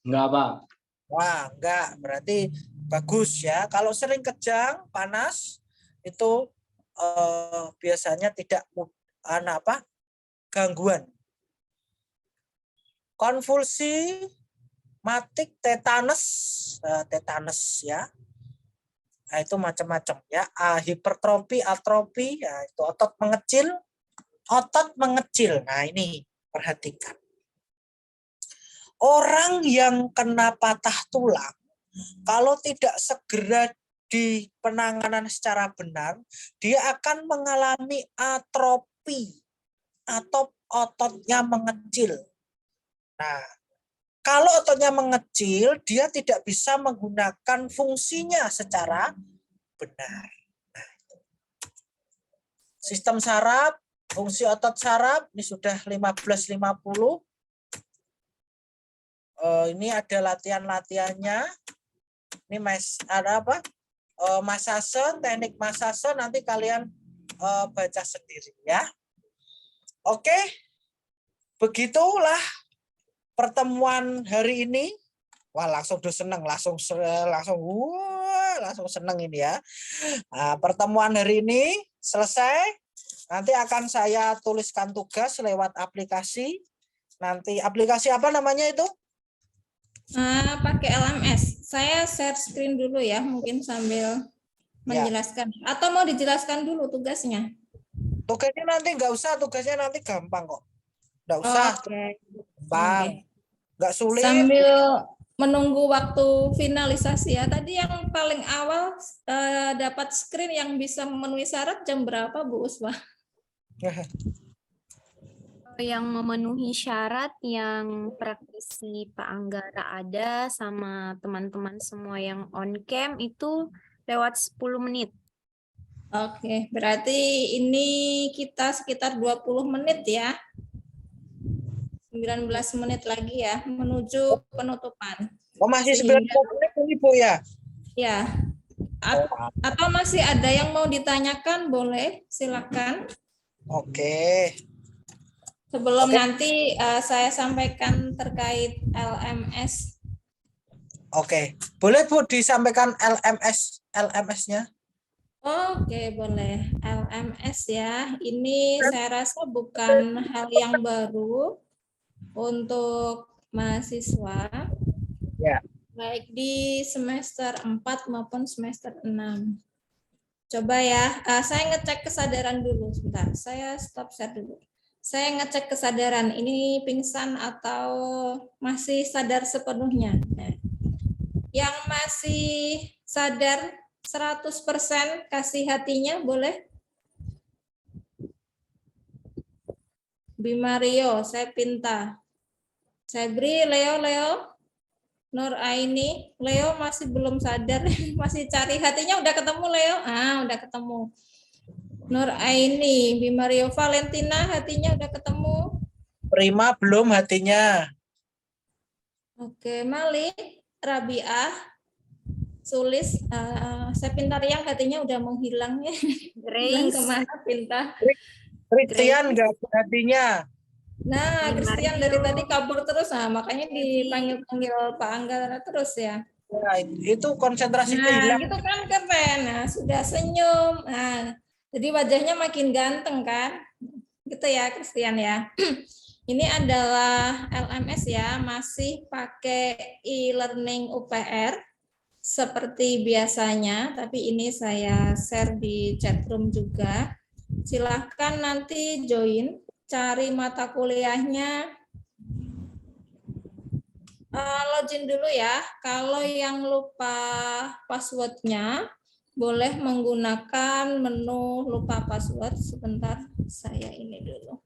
Enggak, Pak. Wah, enggak. Berarti bagus ya. Kalau sering kejang, panas, itu biasanya tidak gangguan. Konvulsi, matik, tetanus ya. Nah, itu macam-macam ya. Hipertrofi, atrofi, ya itu otot mengecil. Nah, ini perhatikan. Orang yang kena patah tulang, kalau tidak segera di penanganan secara benar, dia akan mengalami atrofi atau ototnya mengecil. Nah, kalau ototnya mengecil, dia tidak bisa menggunakan fungsinya secara benar. Nah, sistem saraf, fungsi otot saraf, ini sudah 1550. Ini ada latihan-latihannya. Ini massage, teknik massage, nanti kalian baca sendiri ya. Oke, begitulah pertemuan hari ini. Wah, langsung seneng, langsung seneng ini ya. Nah, pertemuan hari ini selesai. Nanti akan saya tuliskan tugas lewat aplikasi. Nanti aplikasi apa namanya itu? Pakai LMS. Saya share screen dulu ya, mungkin sambil menjelaskan. Atau mau dijelaskan dulu tugasnya? Tugasnya nanti nggak usah, tugasnya nanti gampang kok. Nggak usah. Gampang. Nggak sulit. Sambil menunggu waktu finalisasi ya. Tadi yang paling awal dapat screen yang bisa memenuhi syarat jam berapa, Bu Uswa? Yang memenuhi syarat yang praktisi Pak Anggara ada sama teman-teman semua yang on cam itu lewat 10 menit. Oke, berarti ini kita sekitar 20 menit ya. 19 menit lagi ya menuju penutupan. Oh, masih 19 menit ini Bu ya? Ya. Atau masih ada yang mau ditanyakan, boleh silakan. Oke. Sebelum nanti saya sampaikan terkait LMS. Oke, boleh Bu disampaikan LMS-nya? Oke, boleh. LMS ya. Ini saya rasa bukan hal yang baru untuk mahasiswa. Ya. Baik di semester 4 maupun semester 6. Coba ya, saya ngecek kesadaran dulu sebentar. Saya stop share dulu. Saya ngecek kesadaran, ini pingsan atau masih sadar sepenuhnya. Nah, yang masih sadar 100% kasih hatinya boleh? Bimario, saya Pinta. Sabri, Leo. Nur Aini, Leo masih belum sadar, masih cari hatinya. Udah ketemu Leo? Udah ketemu. Nur Aini, Bimario, Valentina hatinya udah ketemu. Prima belum hatinya. Oke, Malik, Rabiah, Sulis, saya Pintar yang hatinya udah menghilang ya. Hilang Grace. kemana Pinta? Christian nggak ada hatinya. Nah, Christian dari tadi kabur terus, makanya dipanggil-panggil Pak Anggara terus ya. Nah, itu konsentrasinya hilang. Gitu kan keren. Nah, sudah senyum. Nah, jadi wajahnya makin ganteng kan? Gitu ya, Christian ya. Ini adalah LMS ya, masih pakai e-learning UPR seperti biasanya, tapi ini saya share di chatroom juga. Silahkan nanti join, cari mata kuliahnya. Login dulu ya. Kalau yang lupa passwordnya, boleh menggunakan menu lupa password. Sebentar, saya ini dulu.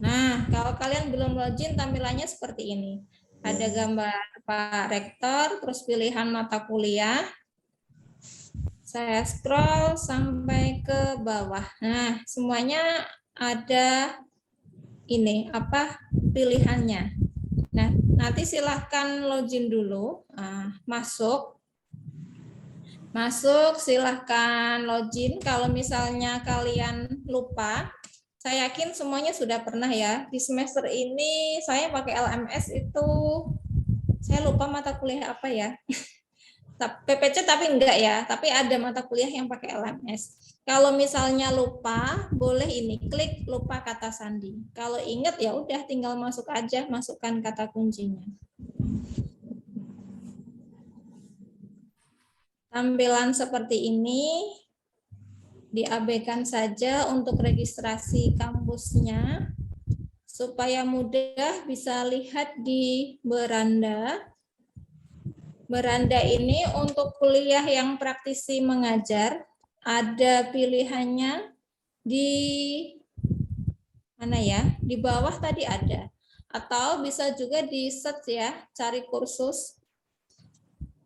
Nah, kalau kalian belum login, tampilannya seperti ini. Ada gambar Pak Rektor, terus pilihan mata kuliah. Saya scroll sampai ke bawah. Nah, semuanya ada ini, pilihannya. Nah, nanti silahkan login dulu. Masuk, silahkan login. Kalau misalnya kalian lupa, saya yakin semuanya sudah pernah ya. Di semester ini saya pakai LMS itu, saya lupa mata kuliah apa ya. PPC tapi enggak ya, tapi ada mata kuliah yang pakai LMS. Kalau misalnya lupa, boleh ini klik lupa kata sandi. Kalau ingat ya udah tinggal masuk aja, masukkan kata kuncinya. Tampilan seperti ini diabaikan saja untuk registrasi kampusnya supaya mudah bisa lihat di beranda. Beranda ini untuk kuliah yang praktisi mengajar, ada pilihannya di mana ya? Di bawah tadi ada. Atau bisa juga di search ya, cari kursus.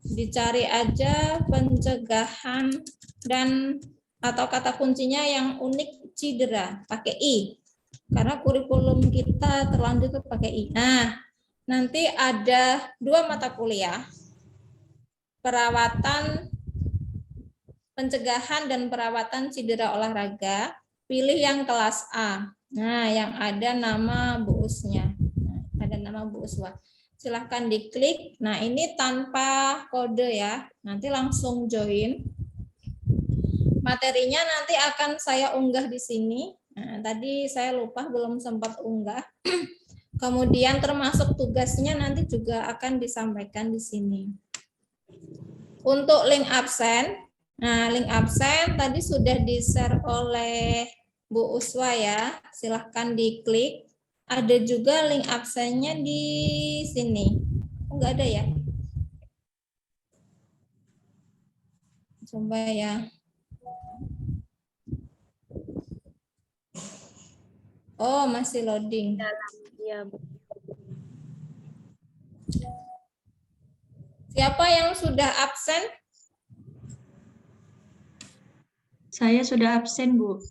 Dicari aja pencegahan dan atau kata kuncinya yang unik cedera, pakai I. Karena kurikulum kita terlanjur tuh pakai I. Nah, nanti ada 2 mata kuliah. Perawatan pencegahan dan perawatan cedera olahraga, pilih yang kelas A. Nah, yang ada nama BUUS-nya. Ada nama BUUS. Silahkan diklik. Nah, ini tanpa kode ya. Nanti langsung join. Materinya nanti akan saya unggah di sini. Nah, tadi saya lupa belum sempat unggah. Kemudian termasuk tugasnya nanti juga akan disampaikan di sini. Untuk link absen, nah link absen tadi sudah di-share oleh Bu Uswa ya, silahkan diklik. Ada juga link absennya di sini. Enggak ada ya? Coba ya. Oh, masih loading. Ya, Bu. Siapa yang sudah absen? Saya sudah absen, Bu.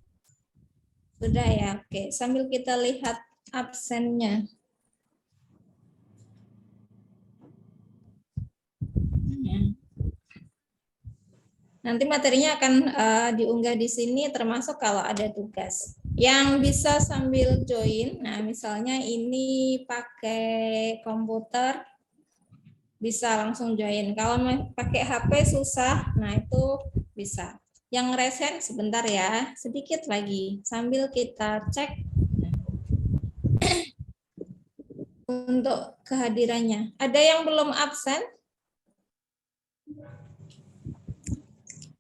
Sudah ya, oke. Sambil kita lihat absennya. Nanti materinya akan diunggah di sini termasuk kalau ada tugas. Yang bisa sambil join, nah misalnya ini pakai komputer, bisa langsung join. Kalau pakai HP susah, nah itu bisa. Yang resen sebentar ya, sedikit lagi sambil kita cek untuk kehadirannya. Ada yang belum absen?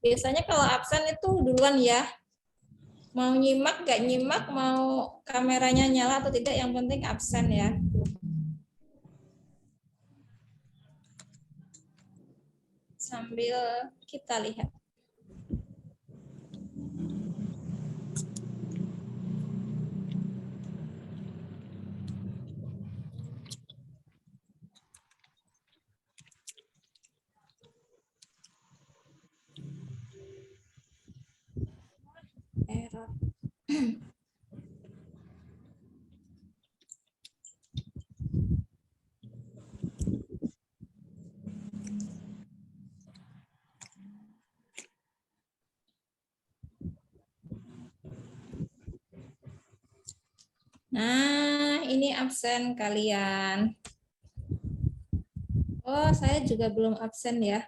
Biasanya kalau absen itu duluan ya. Mau nyimak, nggak nyimak, mau kameranya nyala atau tidak, yang penting absen ya. Sambil kita lihat. Nah, ini absen kalian. Oh, saya juga belum absen ya.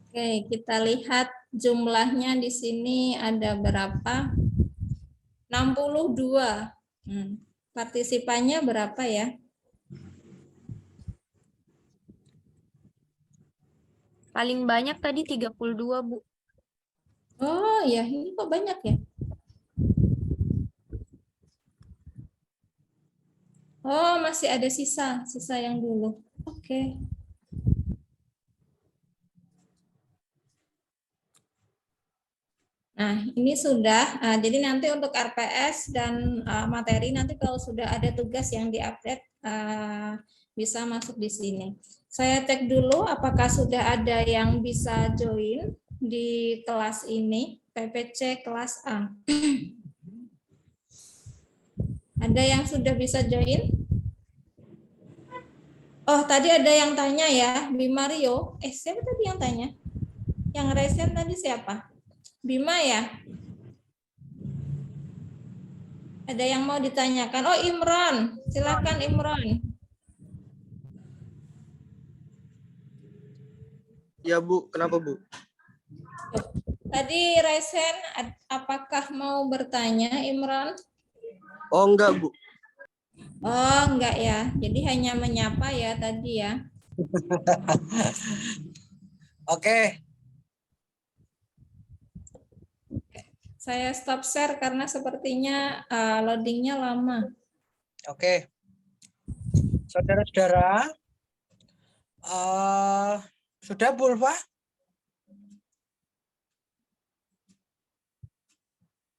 Oke, kita lihat jumlahnya di sini ada berapa? 62. Partisipannya berapa ya? Paling banyak tadi 32, Bu. Oh, ya, ini kok banyak ya? Oh, masih ada sisa yang dulu. Oke. Nah, ini sudah. Jadi nanti untuk RPS dan materi nanti kalau sudah ada tugas yang diupdate bisa masuk di sini. Saya cek dulu apakah sudah ada yang bisa join di kelas ini, PPC kelas A. Ada yang sudah bisa join? Oh, tadi ada yang tanya ya, Bimario. Siapa tadi yang tanya? Yang resen tadi siapa? Bima ya? Ada yang mau ditanyakan? Oh, Imran. Silakan Imran. Ya Bu, kenapa Bu? Tadi Resen, apakah mau bertanya Imran? Oh enggak Bu. Oh, enggak ya. Jadi hanya menyapa ya tadi ya. Oke. Saya stop share karena sepertinya loadingnya lama. Oke. Saudara-saudara, sudah Bulfa?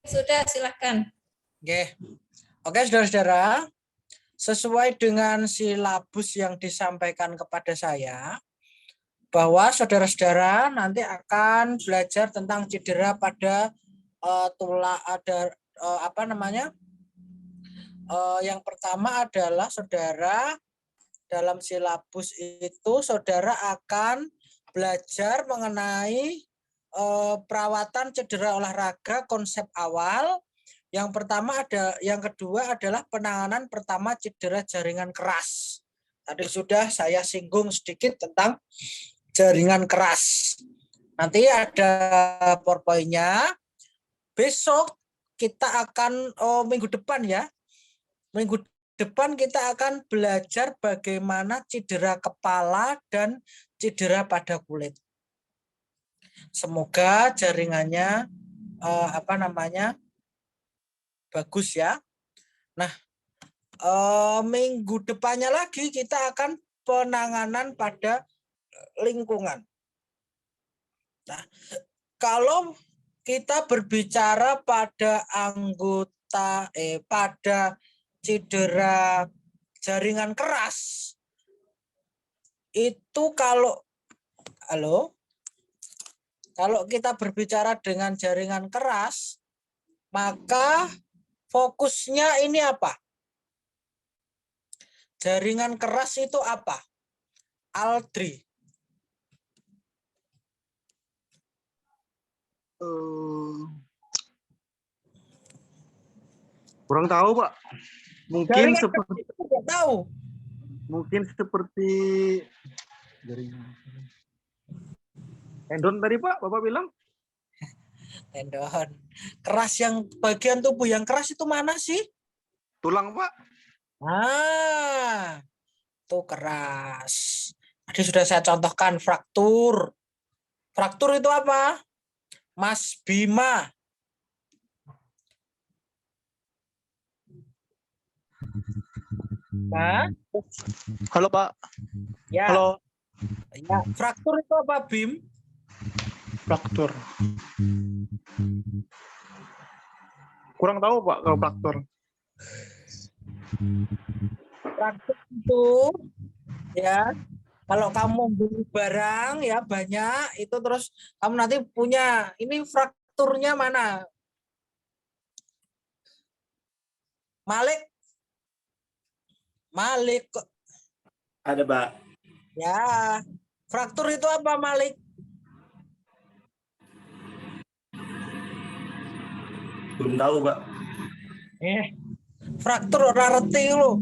Sudah, silakan. Oke, saudara-saudara, sesuai dengan silabus yang disampaikan kepada saya, bahwa saudara-saudara nanti akan belajar tentang cedera pada tulang, ada yang pertama adalah saudara dalam silabus itu saudara akan belajar mengenai perawatan cedera olahraga konsep awal. Yang pertama yang kedua adalah penanganan pertama cedera jaringan keras. Tadi sudah saya singgung sedikit tentang jaringan keras. Nanti ada PowerPoint-nya. Besok kita akan minggu depan ya. Minggu depan kita akan belajar bagaimana cedera kepala dan cedera pada kulit. Semoga jaringannya bagus ya. Nah, minggu depannya lagi kita akan penanganan pada lingkungan. Nah, kalau kita berbicara pada pada cedera jaringan keras, itu kalau kita berbicara dengan jaringan keras, maka fokusnya ini apa? Jaringan keras itu apa? Aldri. Kurang tahu Pak. Mungkin seperti tidak tahu. Mungkin seperti tendon tadi Pak, Bapak bilang? Tendon. Keras yang bagian tubuh yang keras itu mana sih? Tulang Pak. Itu keras. Tadi sudah saya contohkan fraktur. Fraktur itu apa? Mas Bima. Halo Pak. Ya. Halo. Ya, fraktur itu apa, Bim? Fraktur. Kurang tahu Pak kalau fraktur. Fraktur itu ya, kalau kamu beli barang ya banyak itu terus kamu nanti punya ini frakturnya mana? Malik. Malik. Ada, Pak. Ya. Fraktur itu apa, Malik? Belum tahu, Pak. Fraktur ora reti lo.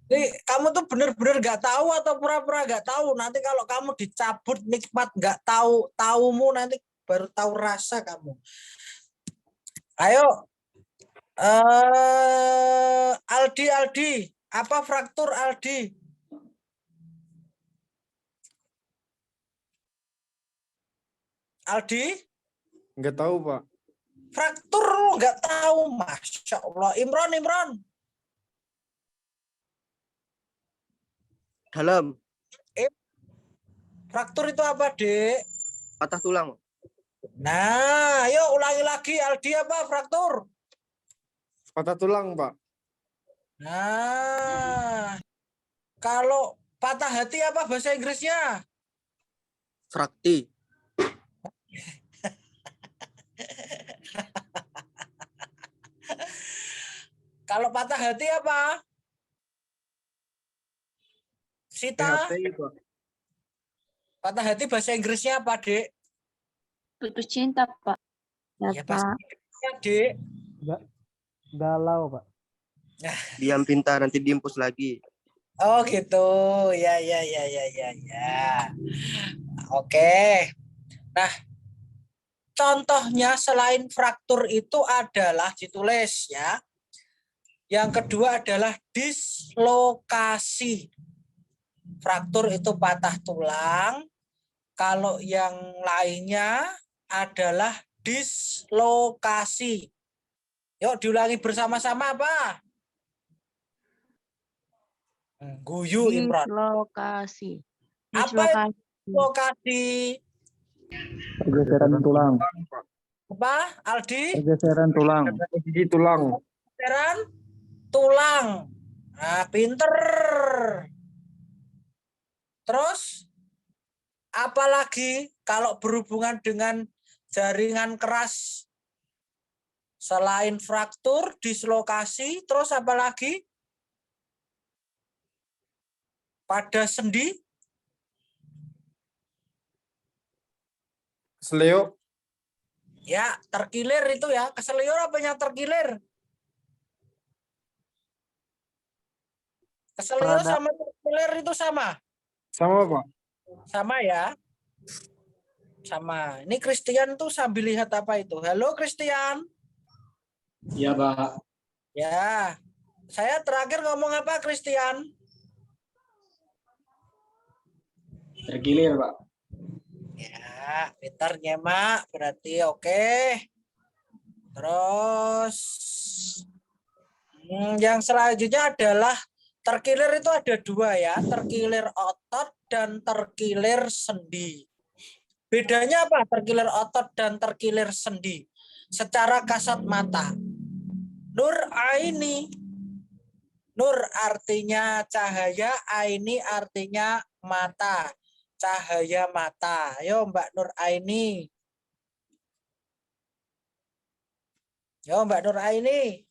Nih, kamu tuh bener-bener nggak tahu atau pura-pura nggak tahu. Nanti kalau kamu dicabut nikmat nggak tahumu nanti baru tahu rasa kamu. Ayo, Aldi, apa fraktur Aldi? Aldi? Nggak tahu, Pak. Fraktur lu nggak tahu, Masya Allah. Imron. Dalam. Fraktur itu apa, Dek? Patah tulang. Nah, ayo ulangi lagi. Aldi apa fraktur? Patah tulang, Pak. Nah, kalau patah hati apa bahasa Inggrisnya? Frakti. Kalau patah hati apa? Sita? Patah hati bahasa Inggrisnya apa, Dek? Putus cinta, Pak. Ya, bahasa Inggrisnya, Dek. Galau, Pak. Diam pintar, nanti diimpus lagi. Oh, gitu. Ya. Oke. Nah, contohnya selain fraktur itu adalah ditulis ya. Yang kedua adalah dislokasi. Fraktur itu patah tulang. Kalau yang lainnya adalah dislokasi. Yuk diulangi bersama-sama apa? Guyu Imron. Dislokasi. Apa dislokasi? Pergeseran tulang. Apa, Aldi? Pergeseran tulang. Gigi tulang. Pergeseran tulang. Nah, pinter. Terus, apalagi kalau berhubungan dengan jaringan keras selain fraktur, dislokasi, terus apalagi? Pada sendi? Keselio. Ya, terkilir itu ya. Keselio apa yang terkilir? Keselio sama terkilir itu sama? Sama, Pak. Sama ya. Sama. Ini Christian tuh sambil lihat apa itu. Halo Christian. Iya, Pak. Ya. Saya terakhir ngomong apa Christian? Tergilir, Pak. Ya, pintar nyemak. Berarti oke. Terus yang selanjutnya adalah terkilir itu ada dua ya. Terkilir otot dan terkilir sendi. Bedanya apa terkilir otot dan terkilir sendi? Secara kasat mata. Nur aini. Nur artinya cahaya, aini artinya mata. Cahaya mata. Ayo Mbak Nur Aini. Yo Mbak Nur Aini.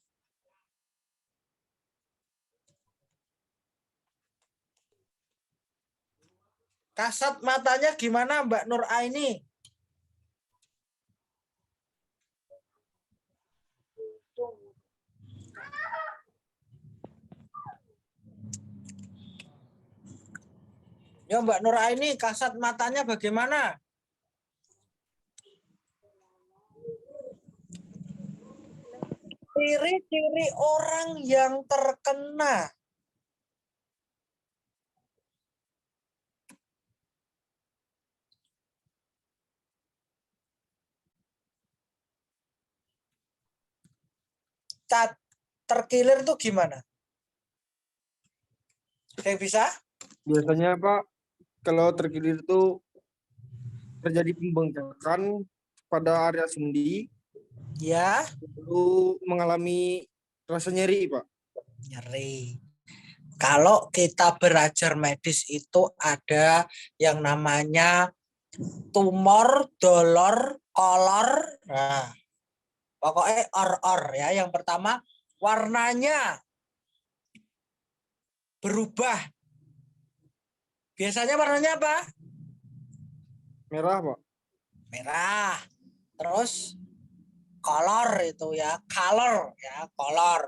Kasat matanya gimana Mbak Nur Aini? Ya Mbak Nur Aini, kasat matanya bagaimana? Ciri-ciri orang yang terkena. Terkilir itu gimana? Ada yang bisa? Biasanya, Pak, kalau terkilir itu terjadi pembengkakan pada area sendi. Ya. Lalu mengalami rasa nyeri, Pak. Nyeri. Kalau kita belajar medis itu ada yang namanya tumor, dolor, kolor. Nah, pokoknya or ya. Yang pertama warnanya berubah. Biasanya warnanya apa? Merah, Pak. Merah. Terus color itu ya, color ya, color.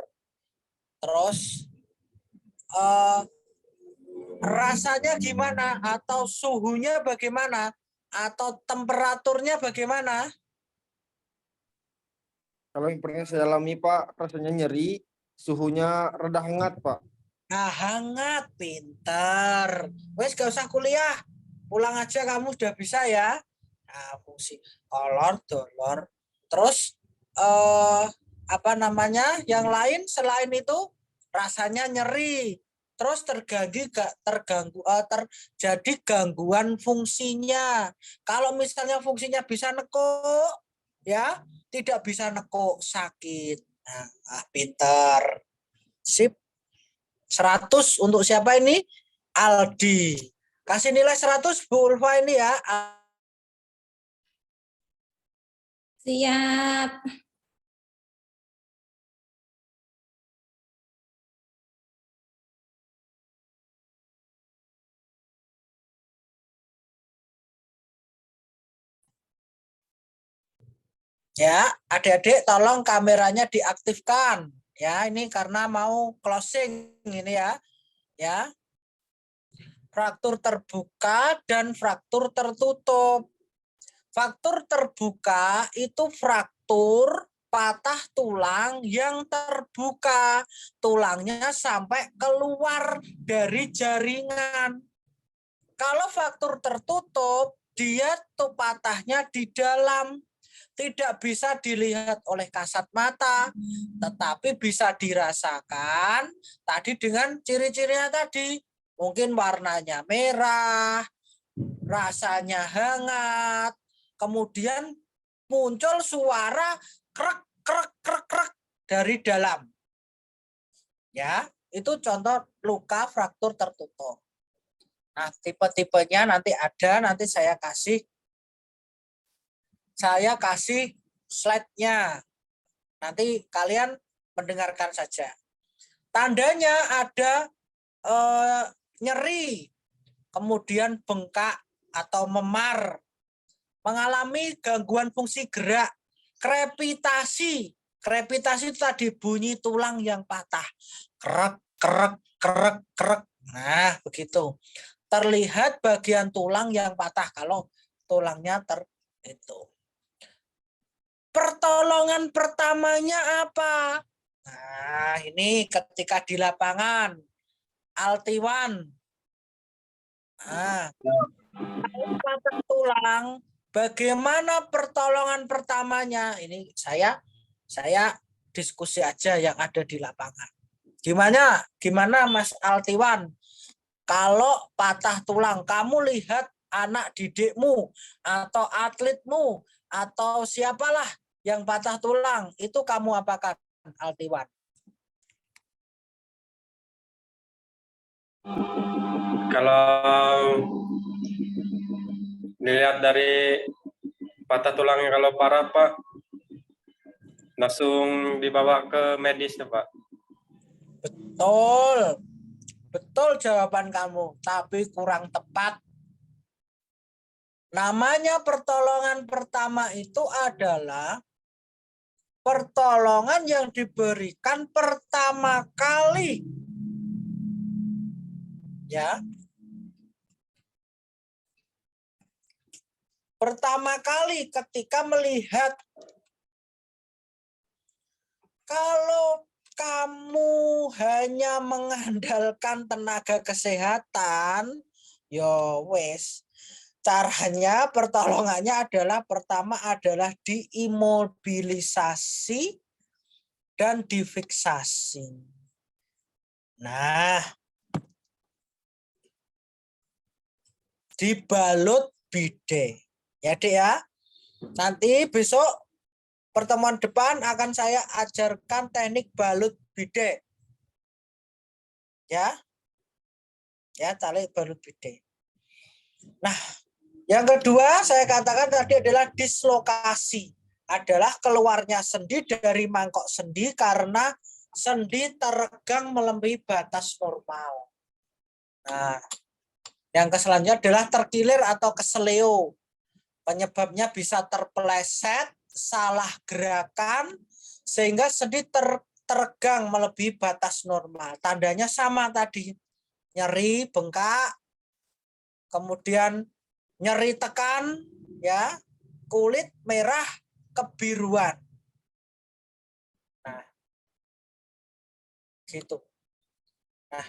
Terus rasanya gimana, atau suhunya bagaimana, atau temperaturnya bagaimana? Kalau yang pernah saya alami, Pak, rasanya nyeri, suhunya rada hangat, Pak. Nah, hangat, pinter. Wes gak usah kuliah, pulang aja kamu udah bisa ya. Nah, fungsi color, dolor. Terus apa namanya? Yang lain selain itu rasanya nyeri. Terus terjadi gangguan fungsinya. Kalau misalnya fungsinya bisa nekuk, ya tidak bisa nekuk, sakit. Nah, pinter. Sip. 100 untuk siapa ini? Aldi. Kasih nilai 100 Bu Ulfa ini ya. Siap. Ya, adik-adik tolong kameranya diaktifkan. Ya, ini karena mau closing ini ya. Ya. Fraktur terbuka dan fraktur tertutup. Fraktur terbuka itu fraktur patah tulang yang terbuka. Tulangnya sampai keluar dari jaringan. Kalau fraktur tertutup, dia tuh patahnya di dalam. Tidak bisa dilihat oleh kasat mata, tetapi bisa dirasakan tadi dengan ciri-cirinya tadi. Mungkin warnanya merah, rasanya hangat, kemudian muncul suara krek krek krek krek dari dalam. Ya, itu contoh luka fraktur tertutup. Nah, tipe-tipenya nanti ada, nanti saya kasih slide-nya. Nanti kalian mendengarkan saja. Tandanya ada nyeri, kemudian bengkak atau memar, mengalami gangguan fungsi gerak, krepitasi. Krepitasi itu tadi bunyi tulang yang patah. Krek, krek, krek, krek. Nah, begitu. Terlihat bagian tulang yang patah kalau tulangnya itu. Pertolongan pertamanya apa? Nah, ini ketika di lapangan. Altiwan. Nah, patah tulang, bagaimana pertolongan pertamanya? Ini saya diskusi aja yang ada di lapangan. Gimana Mas Altiwan? Kalau patah tulang, kamu lihat anak didikmu atau atletmu atau siapalah yang patah tulang, itu kamu apakan, Altiwan? Kalau dilihat dari patah tulangnya kalau parah, Pak, langsung dibawa ke medis ya, Pak. Betul. Betul jawaban kamu, tapi kurang tepat. Namanya pertolongan pertama itu adalah pertolongan yang diberikan pertama kali. Ya. Pertama kali ketika melihat, kalau kamu hanya mengandalkan tenaga kesehatan, yo wes. Caranya, pertolongannya adalah pertama adalah diimobilisasi dan difiksasi. Nah, dibalut bide. Ya, Dek ya. Nanti besok pertemuan depan akan saya ajarkan teknik balut bide. Ya. Ya, tali balut bide. Nah, yang kedua saya katakan tadi adalah dislokasi. Adalah keluarnya sendi dari mangkok sendi karena sendi teregang melebihi batas normal. Nah, yang selanjutnya adalah terkilir atau keseleo. Penyebabnya bisa terpeleset, salah gerakan, sehingga sendi teregang melebihi batas normal. Tandanya sama tadi, nyeri, bengkak, kemudian nyeri tekan, ya, kulit merah, kebiruan. Nah, gitu. Nah,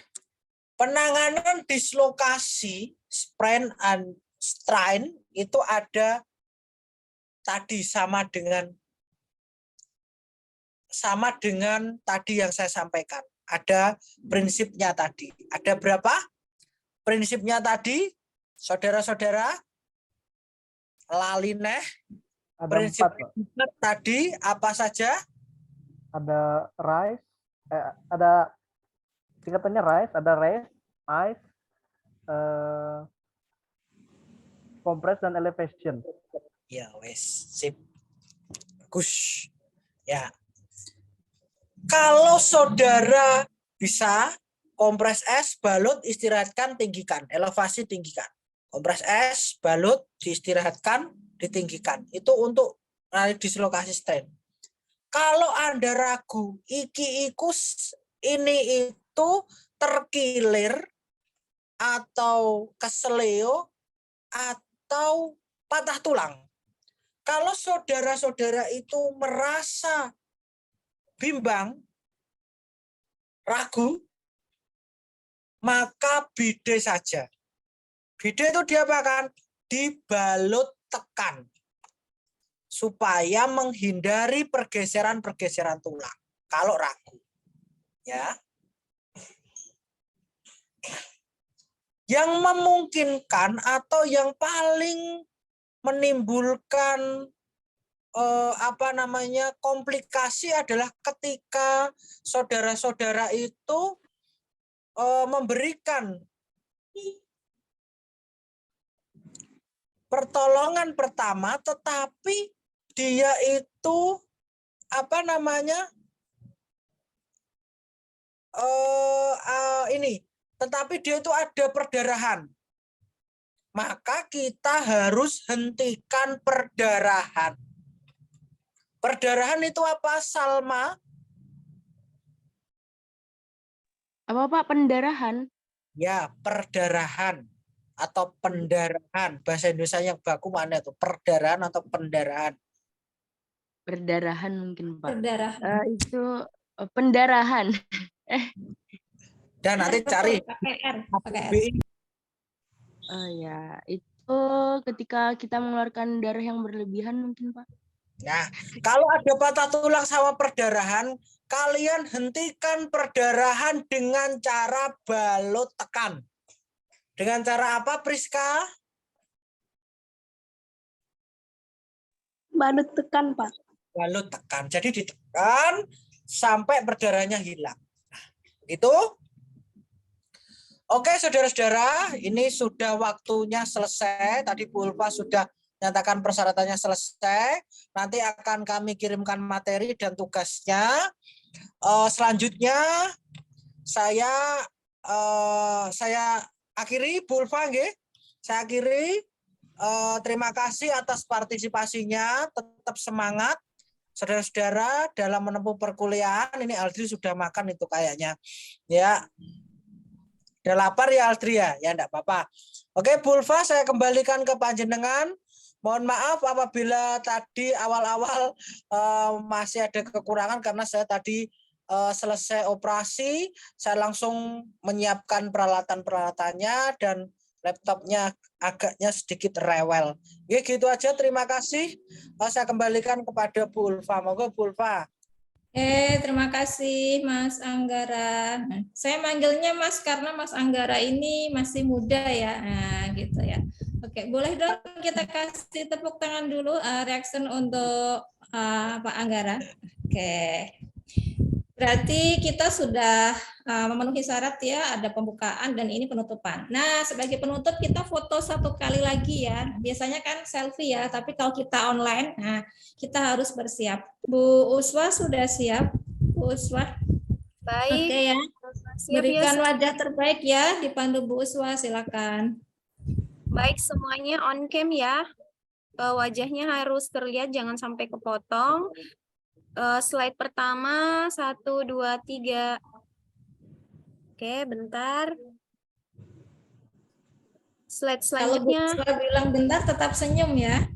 penanganan dislokasi sprain and strain itu ada tadi sama dengan tadi yang saya sampaikan. Ada prinsipnya tadi. Ada berapa? Prinsipnya tadi, saudara-saudara, lali neh. Prinsip tadi apa saja? Ada rise, ada singkatannya rise, ada raise, ice, compress dan elevation. Ya, wes, sip. Bagus. Ya. Kalau saudara bisa kompres es, balut, istirahatkan, tinggikan, elevasi tinggikan. Kompres es, balut, diistirahatkan, ditinggikan. Itu untuk dislokasi strain. Kalau Anda ragu, ikus ini itu terkilir atau keseleo atau patah tulang. Kalau saudara-saudara itu merasa bimbang, ragu, maka bide saja. Bide itu diapakan? Dibalut tekan. Supaya menghindari pergeseran-pergeseran tulang. Kalau ragu. Ya. Yang memungkinkan atau yang paling menimbulkan komplikasi adalah ketika saudara-saudara itu memberikan pertolongan pertama, tetapi dia itu tetapi dia itu ada perdarahan. Maka kita harus hentikan perdarahan. Perdarahan itu apa, Salma? Apa Pak, pendarahan? Ya, perdarahan atau pendarahan. Bahasa Indonesia yang baku mana itu? Perdarahan atau pendarahan? Perdarahan mungkin Pak. Perdarahan. Itu pendarahan. Dan nanti cari. Oh ya, itu ketika kita mengeluarkan darah yang berlebihan mungkin Pak. Nah, kalau ada patah tulang sama perdarahan, kalian hentikan perdarahan dengan cara balut tekan. Dengan cara apa, Priska? Balut tekan, Pak. Balut tekan. Jadi ditekan sampai perdarahannya hilang. Itu. Oke, saudara-saudara, ini sudah waktunya selesai. Tadi Bu Ulfa sudah nyatakan persyaratannya selesai. Nanti akan kami kirimkan materi dan tugasnya. Selanjutnya saya akhiri, Bu Ulfa, nggih. Saya akhiri. Terima kasih atas partisipasinya. Tetap semangat, saudara-saudara, dalam menempuh perkuliahan. Ini Aldri sudah makan itu kayaknya, ya. Udah lapar ya Aldri ya? Ya enggak apa-apa. Oke, Bu Ulfa, saya kembalikan ke panjenengan. Mohon maaf apabila tadi awal-awal masih ada kekurangan karena saya tadi selesai operasi, saya langsung menyiapkan peralatan-peralatannya dan laptopnya agaknya sedikit rewel. Ya, gitu aja, terima kasih. Saya kembalikan kepada Bu Ulfa. Monggo Bu Ulfa. Terima kasih Mas Anggara. Saya manggilnya Mas karena Mas Anggara ini masih muda ya, gitu ya. Oke, boleh dong kita kasih tepuk tangan dulu, reaction untuk Pak Anggara. Oke, berarti kita sudah memenuhi syarat ya, ada pembukaan dan ini penutupan. Nah, sebagai penutup kita foto satu kali lagi ya. Biasanya kan selfie ya, tapi kalau kita online, nah kita harus bersiap. Bu Uswa sudah siap? Bu Uswa? Baik. Oke ya. Siap ya, Berikan wajah terbaik ya, dipandu Bu Uswa, silakan. Baik, semuanya on cam ya. Wajahnya harus terlihat, jangan sampai kepotong. Slide pertama, 1, 2, 3. Oke, bentar. Slide Kalau Bu selanjutnya. Uswa bilang bentar, tetap senyum ya.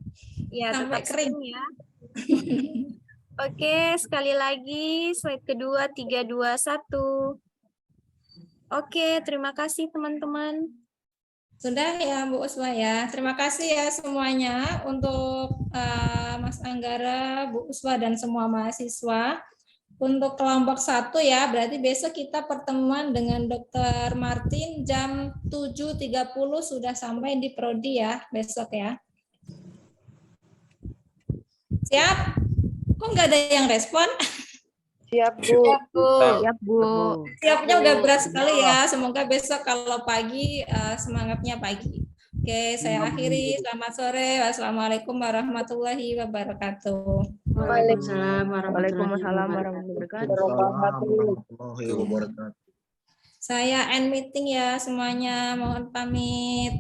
Ya, Sampai tetap kering. senyum ya. Oke, sekali lagi. Slide kedua, 3, 2, 1. Oke, terima kasih teman-teman. Sudah ya Bu Uswa ya. Terima kasih ya semuanya untuk Mas Anggara, Bu Uswa dan semua mahasiswa. Untuk kelompok 1 ya, berarti besok kita pertemuan dengan Dr. Martin jam 7.30 sudah sampai di Prodi ya, besok ya. Siap? Kok nggak ada yang respon? Siap, Bu. Siap, Bu. Siap, Bu. Siapnya udah berat sekali ya. Semoga besok kalau pagi semangatnya pagi. Oke, saya akhiri. Selamat sore. Wassalamualaikum warahmatullahi wabarakatuh. Waalaikumsalam Waalaikumsalam warahmatullahi wabarakatuh. Saya end meeting ya semuanya. Mohon pamit.